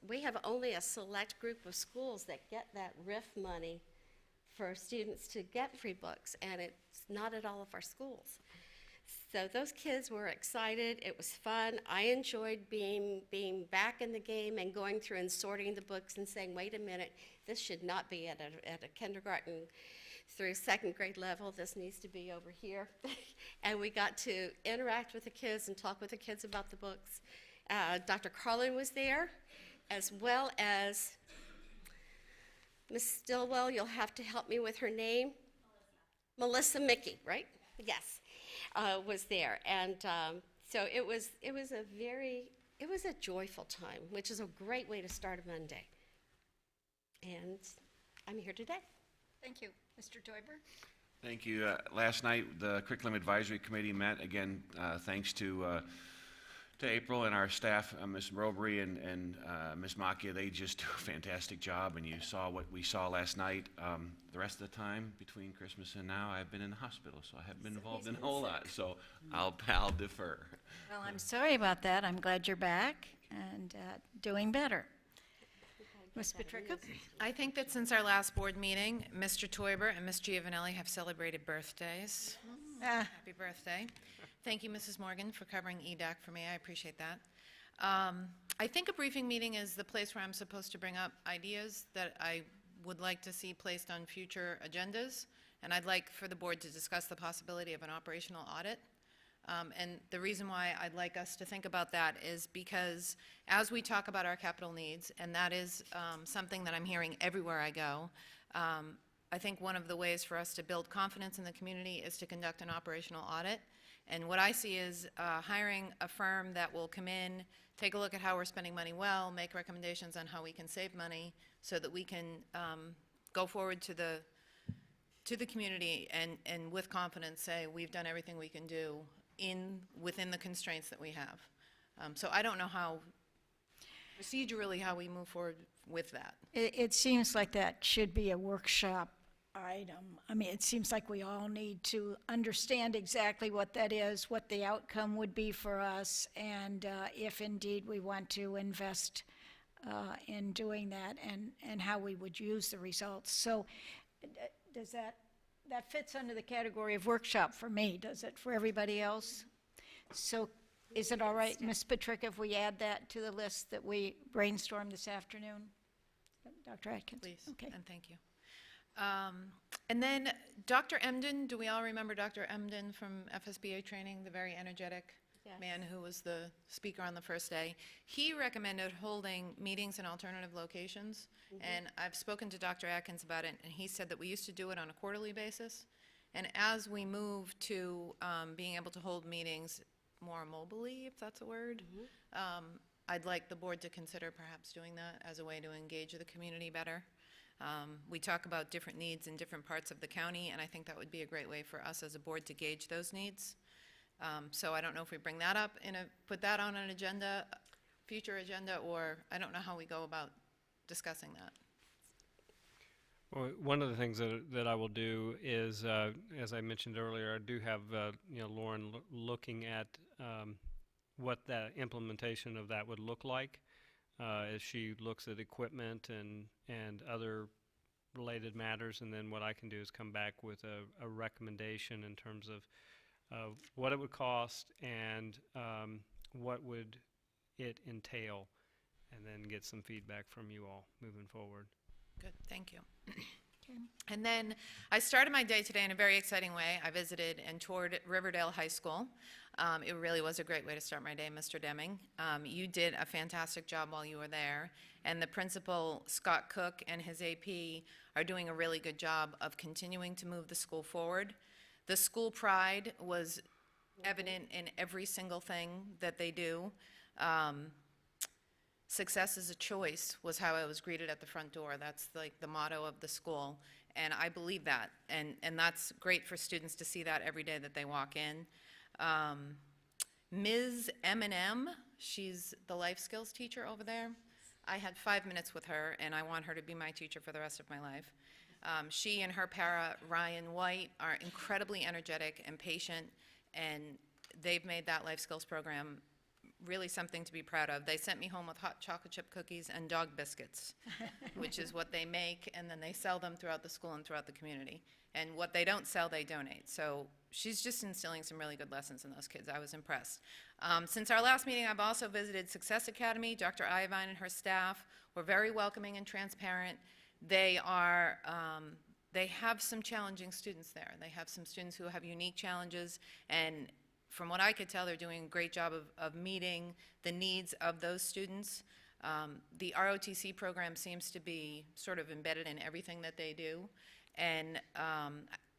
we have only a select group of schools that get that RIF money for students to get free books, and it's not at all of our schools. So those kids were excited. It was fun. I enjoyed being back in the game and going through and sorting the books and saying, wait a minute, this should not be at a kindergarten through second grade level. This needs to be over here. And we got to interact with the kids and talk with the kids about the books. Dr. Carlin was there, as well as Miss Stillwell. You'll have to help me with her name. Melissa Mickey, right? Yes. Was there, and so it was a joyful time, which is a great way to start a Monday. And I'm here today. Thank you. Mr. Teuber? Thank you. Last night, the Curriculum Advisory Committee met. Again, thanks to April and our staff, Ms. Robry and Ms. Macchia. They just do a fantastic job, and you saw what we saw last night. The rest of the time, between Christmas and now, I've been in the hospital, so I haven't been involved in a whole lot, so I'll defer. Well, I'm sorry about that. I'm glad you're back and doing better. Ms. Petricka? I think that since our last board meeting, Mr. Teuber and Ms. Giovanelli have celebrated birthdays. Happy birthday. Thank you, Mrs. Morgan, for covering EDAC for me. I appreciate that. I think a briefing meeting is the place where I'm supposed to bring up ideas that I would like to see placed on future agendas, and I'd like for the board to discuss the possibility of an operational audit. And the reason why I'd like us to think about that is because as we talk about our capital needs, and that is something that I'm hearing everywhere I go, I think one of the ways for us to build confidence in the community is to conduct an operational audit. And what I see is hiring a firm that will come in, take a look at how we're spending money well, make recommendations on how we can save money so that we can go forward to the community and with confidence say we've done everything we can do within the constraints that we have. So I don't know procedurally how we move forward with that. It seems like that should be a workshop item. I mean, it seems like we all need to understand exactly what that is, what the outcome would be for us, and if indeed we want to invest in doing that, and how we would use the results. So does that fits under the category of workshop for me, does it for everybody else? So is it all right, Ms. Petricka, if we add that to the list that we brainstormed this afternoon? Dr. Atkins? Please, okay. and thank you. And then Dr. Emden, do we all remember Dr. Emden from FSBA training, the very energetic man who was the speaker on the first day? He recommended holding meetings in alternative locations, and I've spoken to Dr. Atkins about it, and he said that we used to do it on a quarterly basis, and as we move to being able to hold meetings more mobily, if that's a word, I'd like the board to consider perhaps doing that as a way to engage the community better. We talk about different needs in different parts of the county, and I think that would be a great way for us as a board to gauge those needs. So I don't know if we bring that up put that on an agenda, future agenda, or I don't know how we go about discussing that. Well, one of the things that I will do is, as I mentioned earlier, I do have Lauren looking at what that implementation of that would look like. as she looks at equipment and other related matters, and then what I can do is come back with a recommendation in terms of what it would cost and what would it entail, and then get some feedback from you all moving forward. Good, thank you. And then I started my day today in a very exciting way. I visited and toured Riverdale High School. It really was a great way to start my day, Mr. Deming. You did a fantastic job while you were there, and the principal, Scott Cook, and his AP are doing a really good job of continuing to move the school forward. The school pride was evident in every single thing that they do. Success is a choice was how I was greeted at the front door. That's like the motto of the school, and I believe that, and that's great for students to see that every day that they walk in. Ms. M&M, she's the life skills teacher over there. I had 5 minutes with her, and I want her to be my teacher for the rest of my life. She and her para, Ryan White, are incredibly energetic and patient, and they've made that life skills program really something to be proud of. They sent me home with hot chocolate chip cookies and dog biscuits, which is what they make, and then they sell them throughout the school and throughout the community. And what they don't sell, they donate. So she's just instilling some really good lessons in those kids. I was impressed. Since our last meeting, I've also visited Success Academy. Dr. Iovine and her staff were very welcoming and transparent. They are, they have some challenging students there. They have some students who have unique challenges, and from what I could tell, they're doing a great job of meeting the needs of those students. The ROTC program seems to be sort of embedded in everything that they do. And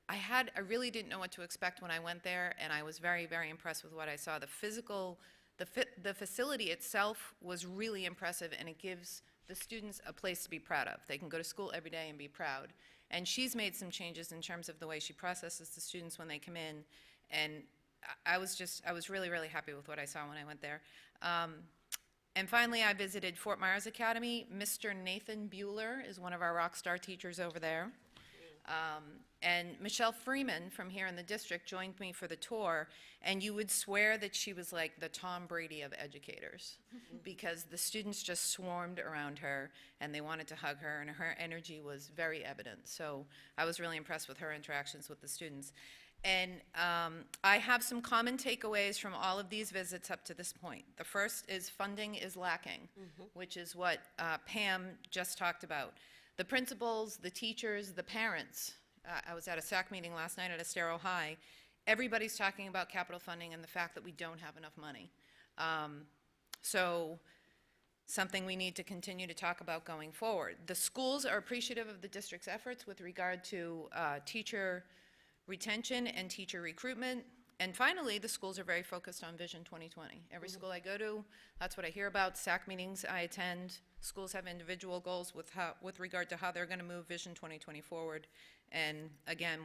I really didn't know what to expect when I went there, and I was very, very impressed with what I saw. The facility itself was really impressive, and it gives the students a place to be proud of. They can go to school every day and be proud. And she's made some changes in terms of the way she processes the students when they come in, and I was really, really happy with what I saw when I went there. And finally, I visited Fort Myers Academy. Mr. Nathan Bueller is one of our rock star teachers over there. And Michelle Freeman from here in the district joined me for the tour, and you would swear that she was like the Tom Brady of educators, because the students just swarmed around her and they wanted to hug her, and her energy was very evident. So I was really impressed with her interactions with the students. And I have some common takeaways from all of these visits up to this point. The first is funding is lacking, which is what Pam just talked about. The principals, the teachers, the parents. I was at a SAC meeting last night at Estero High. Everybody's talking about capital funding and the fact that we don't have enough money. So something we need to continue to talk about going forward. The schools are appreciative of the district's efforts with regard to teacher retention and teacher recruitment. And finally, the schools are very focused on Vision 2020. Every school I go to, that's what I hear about. SAC meetings I attend. Schools have individual goals with regard to how they're going to move Vision 2020 forward. And again,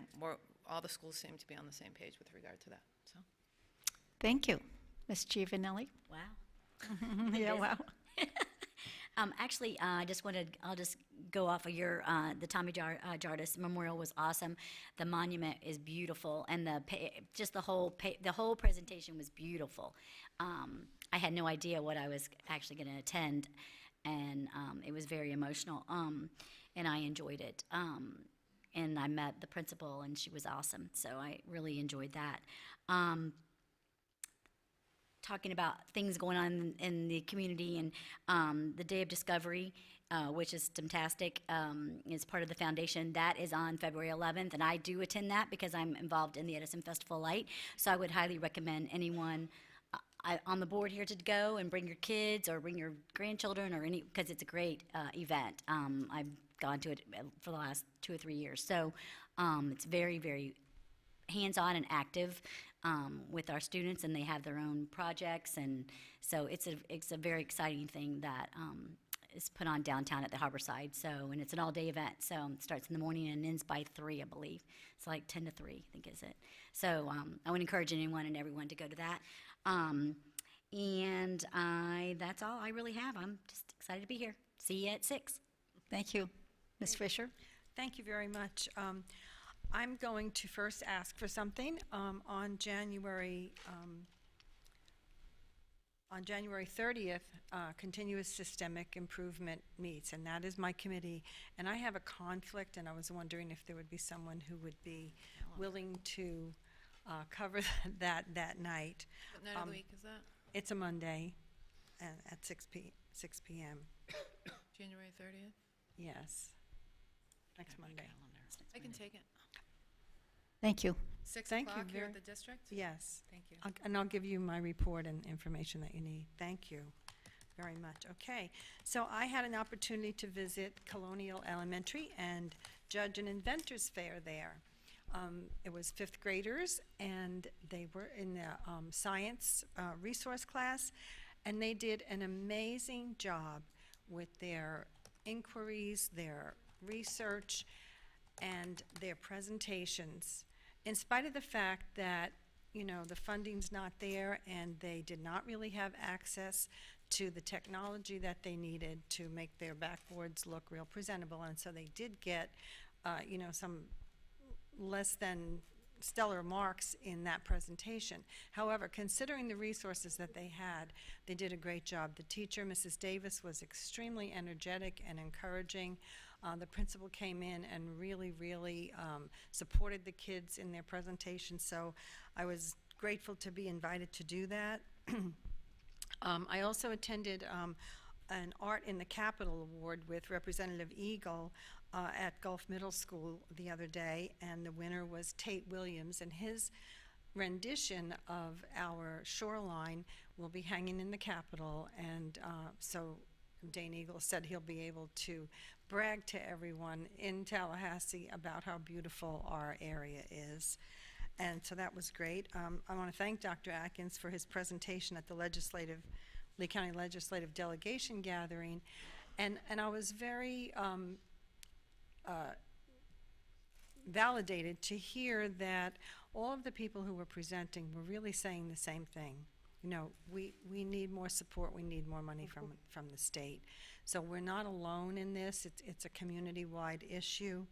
all the schools seem to be on the same page with regard to that. So, Thank you. Ms. Giovanelli? Wow. Yeah, wow. Actually, I'll just go off of your, the Tommy Jardis Memorial was awesome. The monument is beautiful, and the whole presentation was beautiful. I had no idea what I was actually going to attend, and it was very emotional, and I enjoyed it. And I met the principal, and she was awesome, so I really enjoyed that. Talking about things going on in the community, and the Day of Discovery, which is fantastic, is part of the foundation. That is on February 11th, and I do attend that because I'm involved in the Edison Festival Light, so I would highly recommend anyone on the board here to go and bring your kids or bring your grandchildren or because it's a great event. I've gone to it for the last 2 or 3 years, so it's very, very hands-on and active with our students, and they have their own projects, and so it's a very exciting thing that is put on downtown at the Harborside. So, and it's an all-day event, so it starts in the morning and ends by 3, I believe. It's like 10 to 3, I think, is it? So I would encourage anyone and everyone to go to that. And that's all I really have. I'm just excited to be here. See you at 6. Thank you. Ms. Fisher? Thank you very much. I'm going to first ask for something. On January On January 30th, Continuous Systemic Improvement meets, and that is my committee. And I have a conflict, and I was wondering if there would be someone who would be willing to cover that night. What night of the week is that? It's a Monday at 6 p.m. January 30th? Yes, next Monday. I can take it. Thank you. 6 Thank you o'clock here very- at the district? Yes. Thank you. And I'll give you my report and information that you need. Thank you very much. Okay, so I had an opportunity to visit Colonial Elementary and judge an inventors fair there. It was fifth graders, and they were in the science resource class, and they did an amazing job with their inquiries, their research, and their presentations. In spite of the fact that, you know, the funding's not there and they did not really have access to the technology that they needed to make their backboards look real presentable, and so they did get, you know, some less than stellar marks in that presentation. However, considering the resources that they had, they did a great job. The teacher, Mrs. Davis, was extremely energetic and encouraging. The principal came in and really supported the kids in their presentation, so I was grateful to be invited to do that. I also attended an Art in the Capitol Award with Representative Eagle at Gulf Middle School the other day, and the winner was Tate Williams, and his rendition of our shoreline will be hanging in the Capitol, and so Dane Eagle said he'll be able to brag to everyone in Tallahassee about how beautiful our area is. And so that was great. I want to thank Dr. Atkins for his presentation at the Lee County Legislative Delegation Gathering. And I was very validated to hear that all of the people who were presenting were really saying the same thing. You know, we need more support, we need more money from the state. So we're not alone in this, it's a community-wide issue.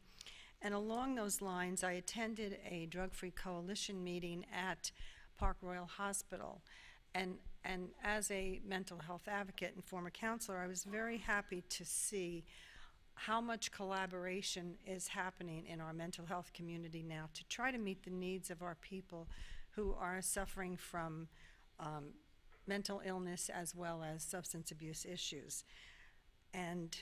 And along those lines, I attended a drug-free coalition meeting at Park Royal Hospital. And as a mental health advocate and former counselor, I was very happy to see how much collaboration is happening in our mental health community now to try to meet the needs of our people who are suffering from mental illness as well as substance abuse issues. And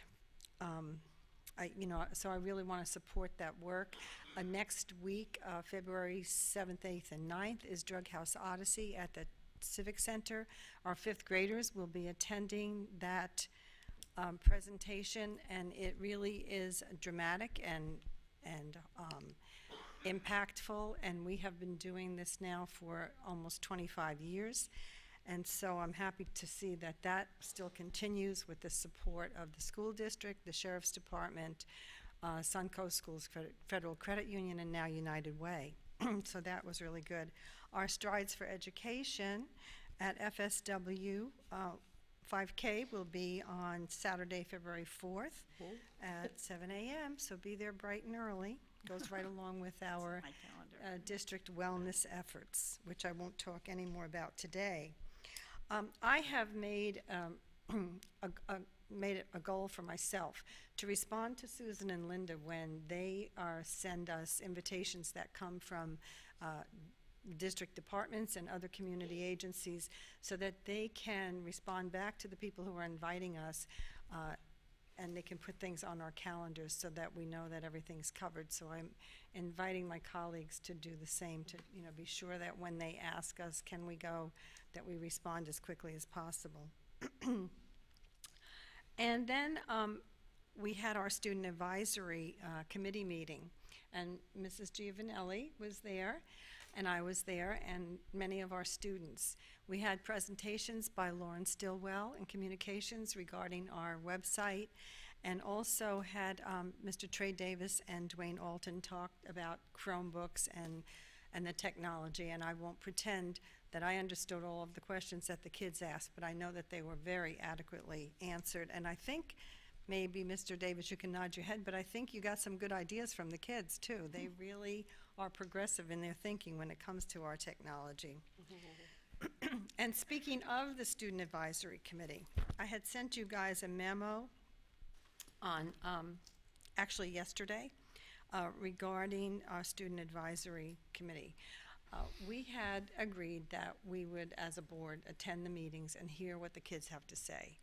so I really want to support that work. Next week, February 7th, 8th, and 9th is Drug House Odyssey at the Civic Center. Our fifth graders will be attending that presentation, and it really is dramatic and impactful, and we have been doing this now for almost 25 years. And so I'm happy to see that that still continues with the support of the school district, the Sheriff's Department, Suncoast Schools Federal Credit Union, and now United Way. So that was really good. Our Strides for Education at FSW 5K will be on Saturday, February 4th at 7 a.m., so be there bright and early. Goes right along with our district wellness efforts, which I won't talk any more about today. I have made made it a goal for myself to respond to Susan and Linda when they send us invitations that come from district departments and other community agencies, so that they can respond back to the people who are inviting us, and they can put things on our calendars so that we know that everything's covered. So I'm inviting my colleagues to do the same, to be sure that when they ask us, can we go, that we respond as quickly as possible. And then we had our student advisory committee meeting, and Mrs. Giovanelli was there, and I was there, and many of our students. We had presentations by Lauren Stillwell in communications regarding our website, and also had Mr. Trey Davis and Dwayne Alton talk about Chromebooks and the technology, and I won't pretend that I understood all of the questions that the kids asked, but I know that they were very adequately answered. And I think, maybe Mr. Davis, you can nod your head, but I think you got some good ideas from the kids too. They really are progressive in their thinking when it comes to our technology. And speaking of the Student Advisory Committee, I had sent you guys a memo on, actually yesterday, regarding our Student Advisory Committee. We had agreed that we would, as a board, attend the meetings and hear what the kids have to say.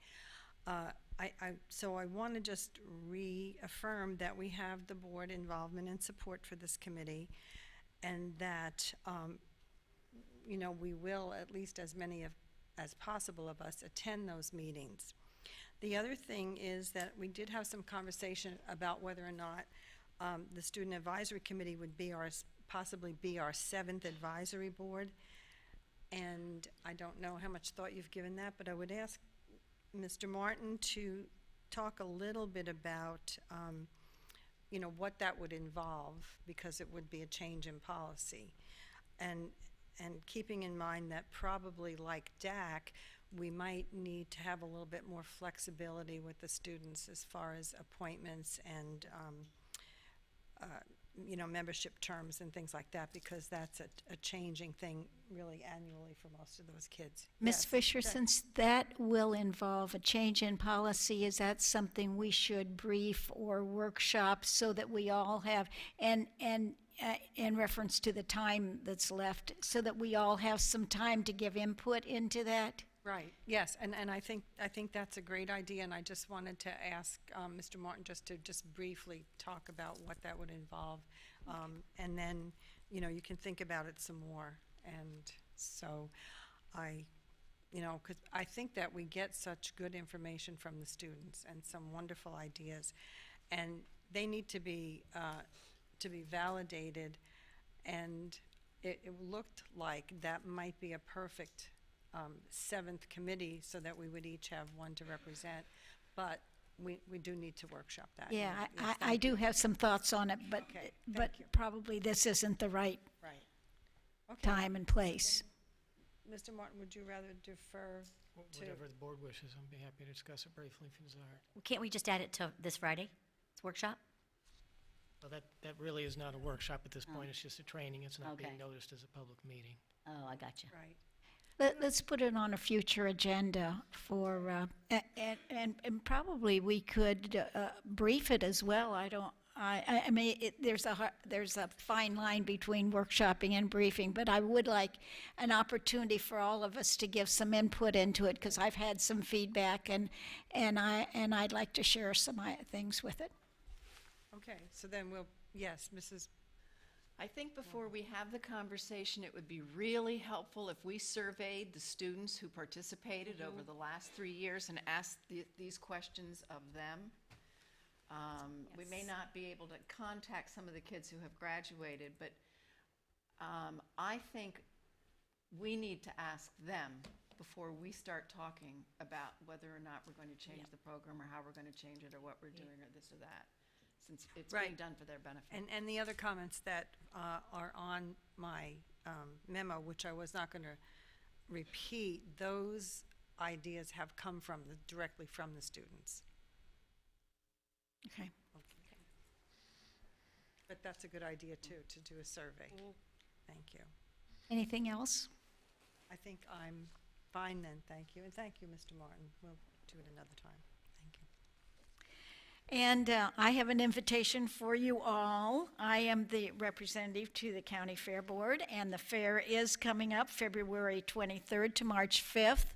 So I want to just reaffirm that we have the board involvement and support for this committee, and that you know, we will, at least as many as possible of us, attend those meetings. The other thing is that we did have some conversation about whether or not the Student Advisory Committee would be possibly be our 7th advisory board. And I don't know how much thought you've given that, but I would ask Mr. Martin to talk a little bit about you know, what that would involve, because it would be a change in policy. And keeping in mind that probably like DAC, we might need to have a little bit more flexibility with the students as far as appointments and you know, membership terms and things like that, because that's a changing thing really annually for most of those kids. Ms. Yes, Fisher, that- since that will involve a change in policy, is that something we should brief or workshop so that we all have, and in reference to the time that's left, so that we all have some time to give input into that? Right, yes, and I think that's a great idea, and I just wanted to ask Mr. Martin just to briefly talk about what that would involve. And then, you know, you can think about it some more. And so you know, because I think that we get such good information from the students and some wonderful ideas, and they need to be validated, and it looked like that might be a perfect 7th committee, so that we would each have one to represent, but we do need to workshop that. Yeah, Yes, I do have some thoughts on it, but, Okay, but thank you. probably this isn't the right Right. Okay. time and place. Mr. Martin, would you rather defer to? Whatever the board wishes, I'd be happy to discuss it briefly if you desire. Can't we just add it to this Friday? It's workshop? Well, that really is not a workshop at this point, it's just a training, it's not being Okay. noticed as a public meeting. Oh, I got you. Right. Let's put it on a future agenda for, and probably we could brief it as well. I mean, there's a fine line between workshopping and briefing, but I would like an opportunity for all of us to give some input into it, because I've had some feedback, and I'd like to share some things with it. Okay, so then yes, Mrs. I think before we have the conversation, it would be really helpful if we surveyed the students who participated over the last 3 years and asked these questions of them. We may not be able to contact some of the kids who have graduated, but I think we need to ask them before we start talking about whether or not we're going to change the program, or how we're going to change it, or what we're doing, or this or that, since it's being Right. done for their benefit. And the other comments that are on my memo, which I was not going to repeat, those ideas have come directly from the students. Okay. But that's a good idea, too, to do a survey. Thank you. Anything else? I think I'm fine then, thank you. And thank you, Mr. Martin. We'll do it another time. Thank you. And I have an invitation for you all. I am the representative to the County Fair Board, and the fair is coming up February 23rd to March 5th.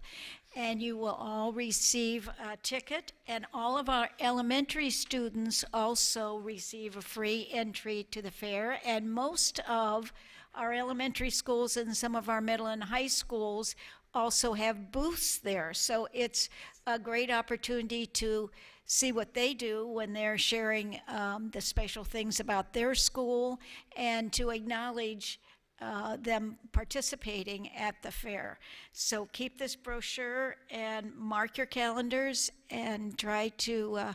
And you will all receive a ticket, and all of our elementary students also receive a free entry to the fair. And most of our elementary schools and some of our middle and high schools also have booths there. So it's a great opportunity to see what they do when they're sharing the special things about their school, and to acknowledge them participating at the fair. So keep this brochure and mark your calendars, and try to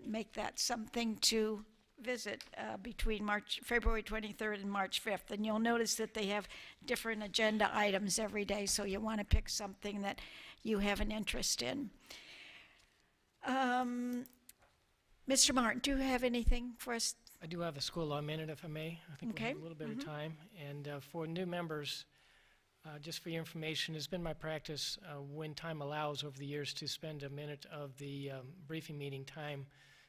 make that something to visit between February 23rd and March 5th. And you'll notice that they have different agenda items every day, so you want to pick something that you have an interest in. Mr. Martin, do you have anything for us? I do have a school law minute, if I may. I think we have Okay. a little bit of time. And for new members, Just for your information, it's been my practice when time allows over the years to spend a minute of the briefing meeting time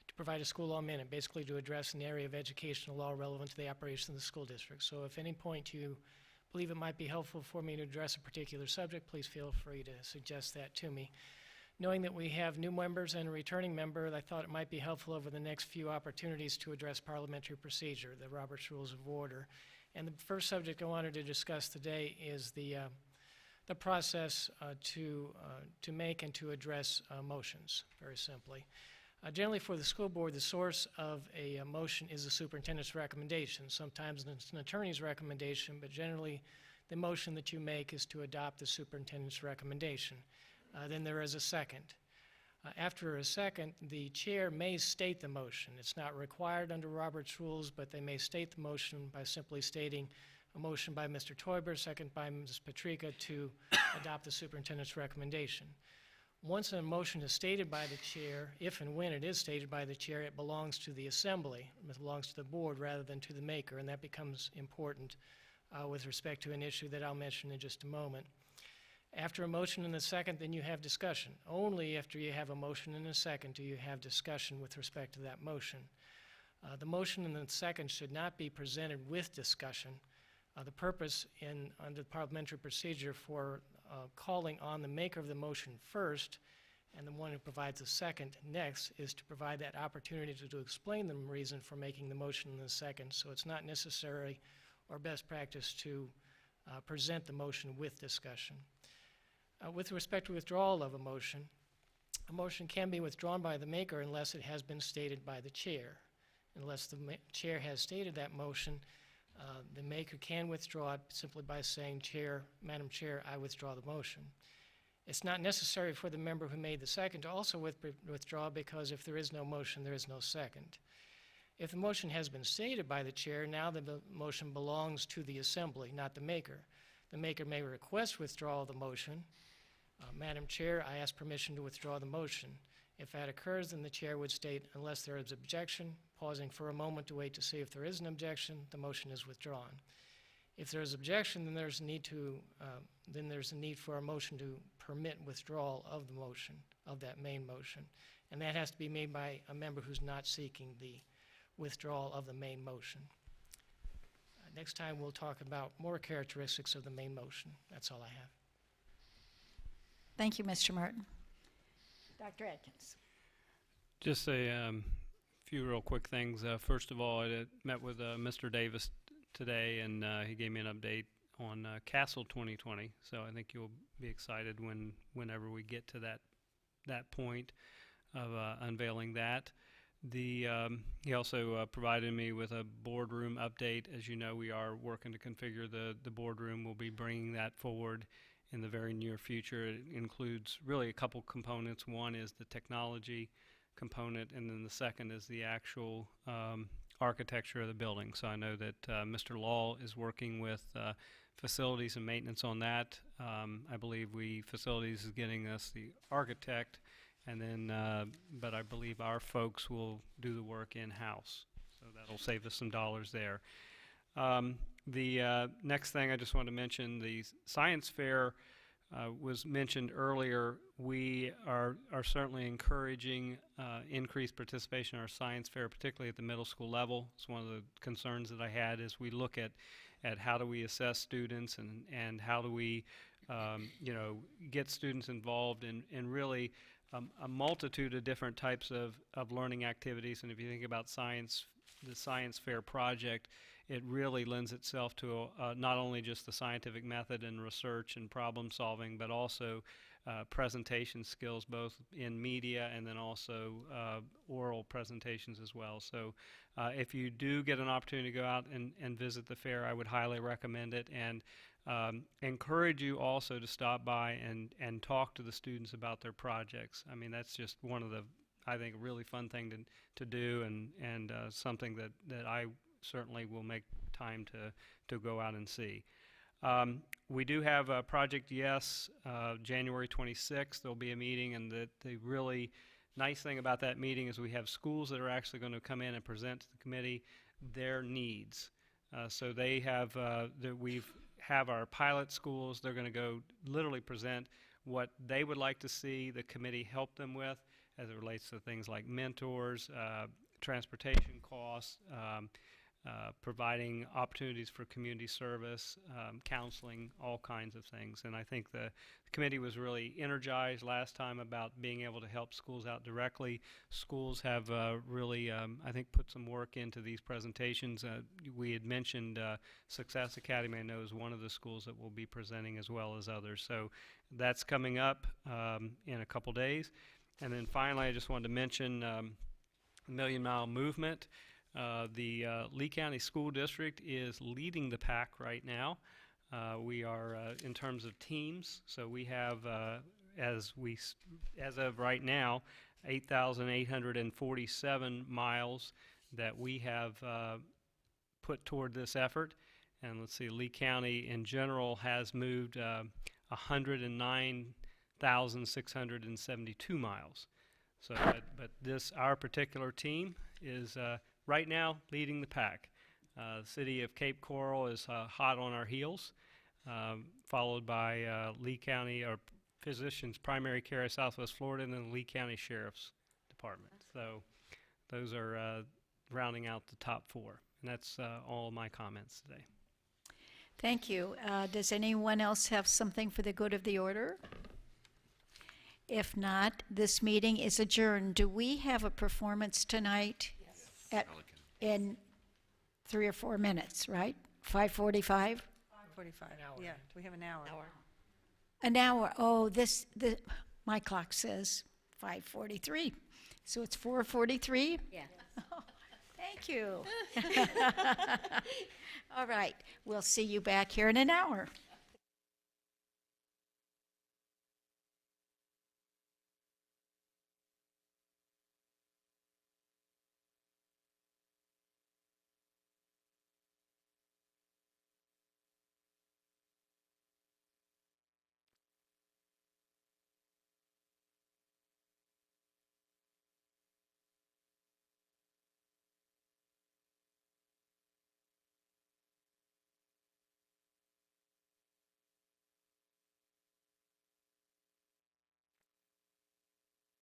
to provide a school law minute, basically to address an area of educational law relevant to the operation of the school district. So if at any point you believe it might be helpful for me to address a particular subject, please feel free to suggest that to me. Knowing that we have new members and a returning member, I thought it might be helpful over the next few opportunities to address parliamentary procedure, the Robert's Rules of Order. And the first subject I wanted to discuss today is the process to make and to address motions, very simply. Generally for the school board, the source of a motion is the superintendent's recommendation. Sometimes it's an attorney's recommendation, but generally the motion that you make is to adopt the superintendent's recommendation. Then there is a second. After a second, the chair may state the motion. It's not required under Robert's Rules, but they may state the motion by simply stating a motion by Mr. Toiber, second by Ms. Patrica to adopt the superintendent's recommendation. Once a motion is stated by the chair, if and when it is stated by the chair, it belongs to the assembly, it belongs to the board rather than to the maker, and that becomes important with respect to an issue that I'll mention in just a moment. After a motion and a second, then you have discussion. Only after you have a motion and a second do you have discussion with respect to that motion. The motion and the second should not be presented with discussion. The purpose under the parliamentary procedure for calling on the maker of the motion first and the one who provides the second next is to provide that opportunity to explain the reason for making the motion in the second. So it's not necessary or best practice to present the motion with discussion. With respect to withdrawal of a motion can be withdrawn by the maker unless it has been stated by the chair. Unless the chair has stated that motion, the maker can withdraw it simply by saying, Madam Chair, I withdraw the motion. It's not necessary for the member who made the second to also withdraw, because if there is no motion, there is no second. If the motion has been stated by the chair, now the motion belongs to the assembly, not the maker. The maker may request withdrawal of the motion. Madam Chair, I ask permission to withdraw the motion. If that occurs, then the chair would state, unless there is objection, pausing for a moment to wait to see if there is an objection, the motion is withdrawn. If there is objection, then there's a need for a motion to permit withdrawal of the motion, of that main motion. And that has to be made by a member who's not seeking the withdrawal of the main motion. Next time we'll talk about more characteristics of the main motion. That's all I have. Thank you, Mr. Martin. Dr. Atkins. Just a few real quick things. First of all, I met with Mr. Davis today, and he gave me an update on Castle 2020. So I think you'll be excited whenever we get to that point of unveiling that. He also provided me with a boardroom update. As you know, we are working to configure the boardroom. We'll be bringing that forward in the very near future. It includes really a couple components. One is the technology component, and then the second is the actual architecture of the building. So I know that Mr. Law is working with facilities and maintenance on that. I believe facilities is getting us the architect, and then but I believe our folks will do the work in-house. So that'll save us some dollars there. The next thing I just want to mention, the science fair was mentioned earlier. We are certainly encouraging increased participation in our science fair, particularly at the middle school level. It's one of the concerns that I had as we look at how do we assess students and how do we get students involved in really a multitude of different types of learning activities. And if you think about the science fair project, it really lends itself to not only just the scientific method and research and problem solving, but also presentation skills, both in media and then also oral presentations as well. So if you do get an opportunity to go out and visit the fair, I would highly recommend it, and encourage you also to stop by and talk to the students about their projects. I mean, that's just one of the, I think, a really fun thing to do, and something that I certainly will make time to go out and see. We do have Project Yes, January 26th. There'll be a meeting, and the really nice thing about that meeting is we have schools that are actually going to come in and present to the committee their needs. So they have, we've have our pilot schools. They're going to go literally present what they would like to see the committee help them with as it relates to things like mentors, transportation costs, providing opportunities for community service, counseling, all kinds of things. And I think the committee was really energized last time about being able to help schools out directly. Schools have really, I think, put some work into these presentations. We had mentioned Success Academy, I know, is one of the schools that will be presenting as well as others. So that's coming up in a couple days. And then finally, I just wanted to mention Million Mile Movement. The Lee County School District is leading the pack right now. We are in terms of teams, so we have, as of right now, 8,847 miles that we have put toward this effort. And let's see, Lee County in general has moved 109,672 miles. So, but our particular team is right now leading the pack. The city of Cape Coral is hot on our heels, followed by Lee County, or Physicians Primary Care of Southwest Florida, and then the Lee County Sheriff's Department. So those are rounding out the top four. And that's all my comments today. Thank you. Does anyone else have something for the good of the order? If not, this meeting is adjourned. Do we have a performance tonight? Yes. In 3 or 4 minutes, right? 5:45? 45. Yeah, we have an hour. An hour. Oh, my clock says 5:43. So it's 4:43? Yeah. Thank you. All right. We'll see you back here in an hour.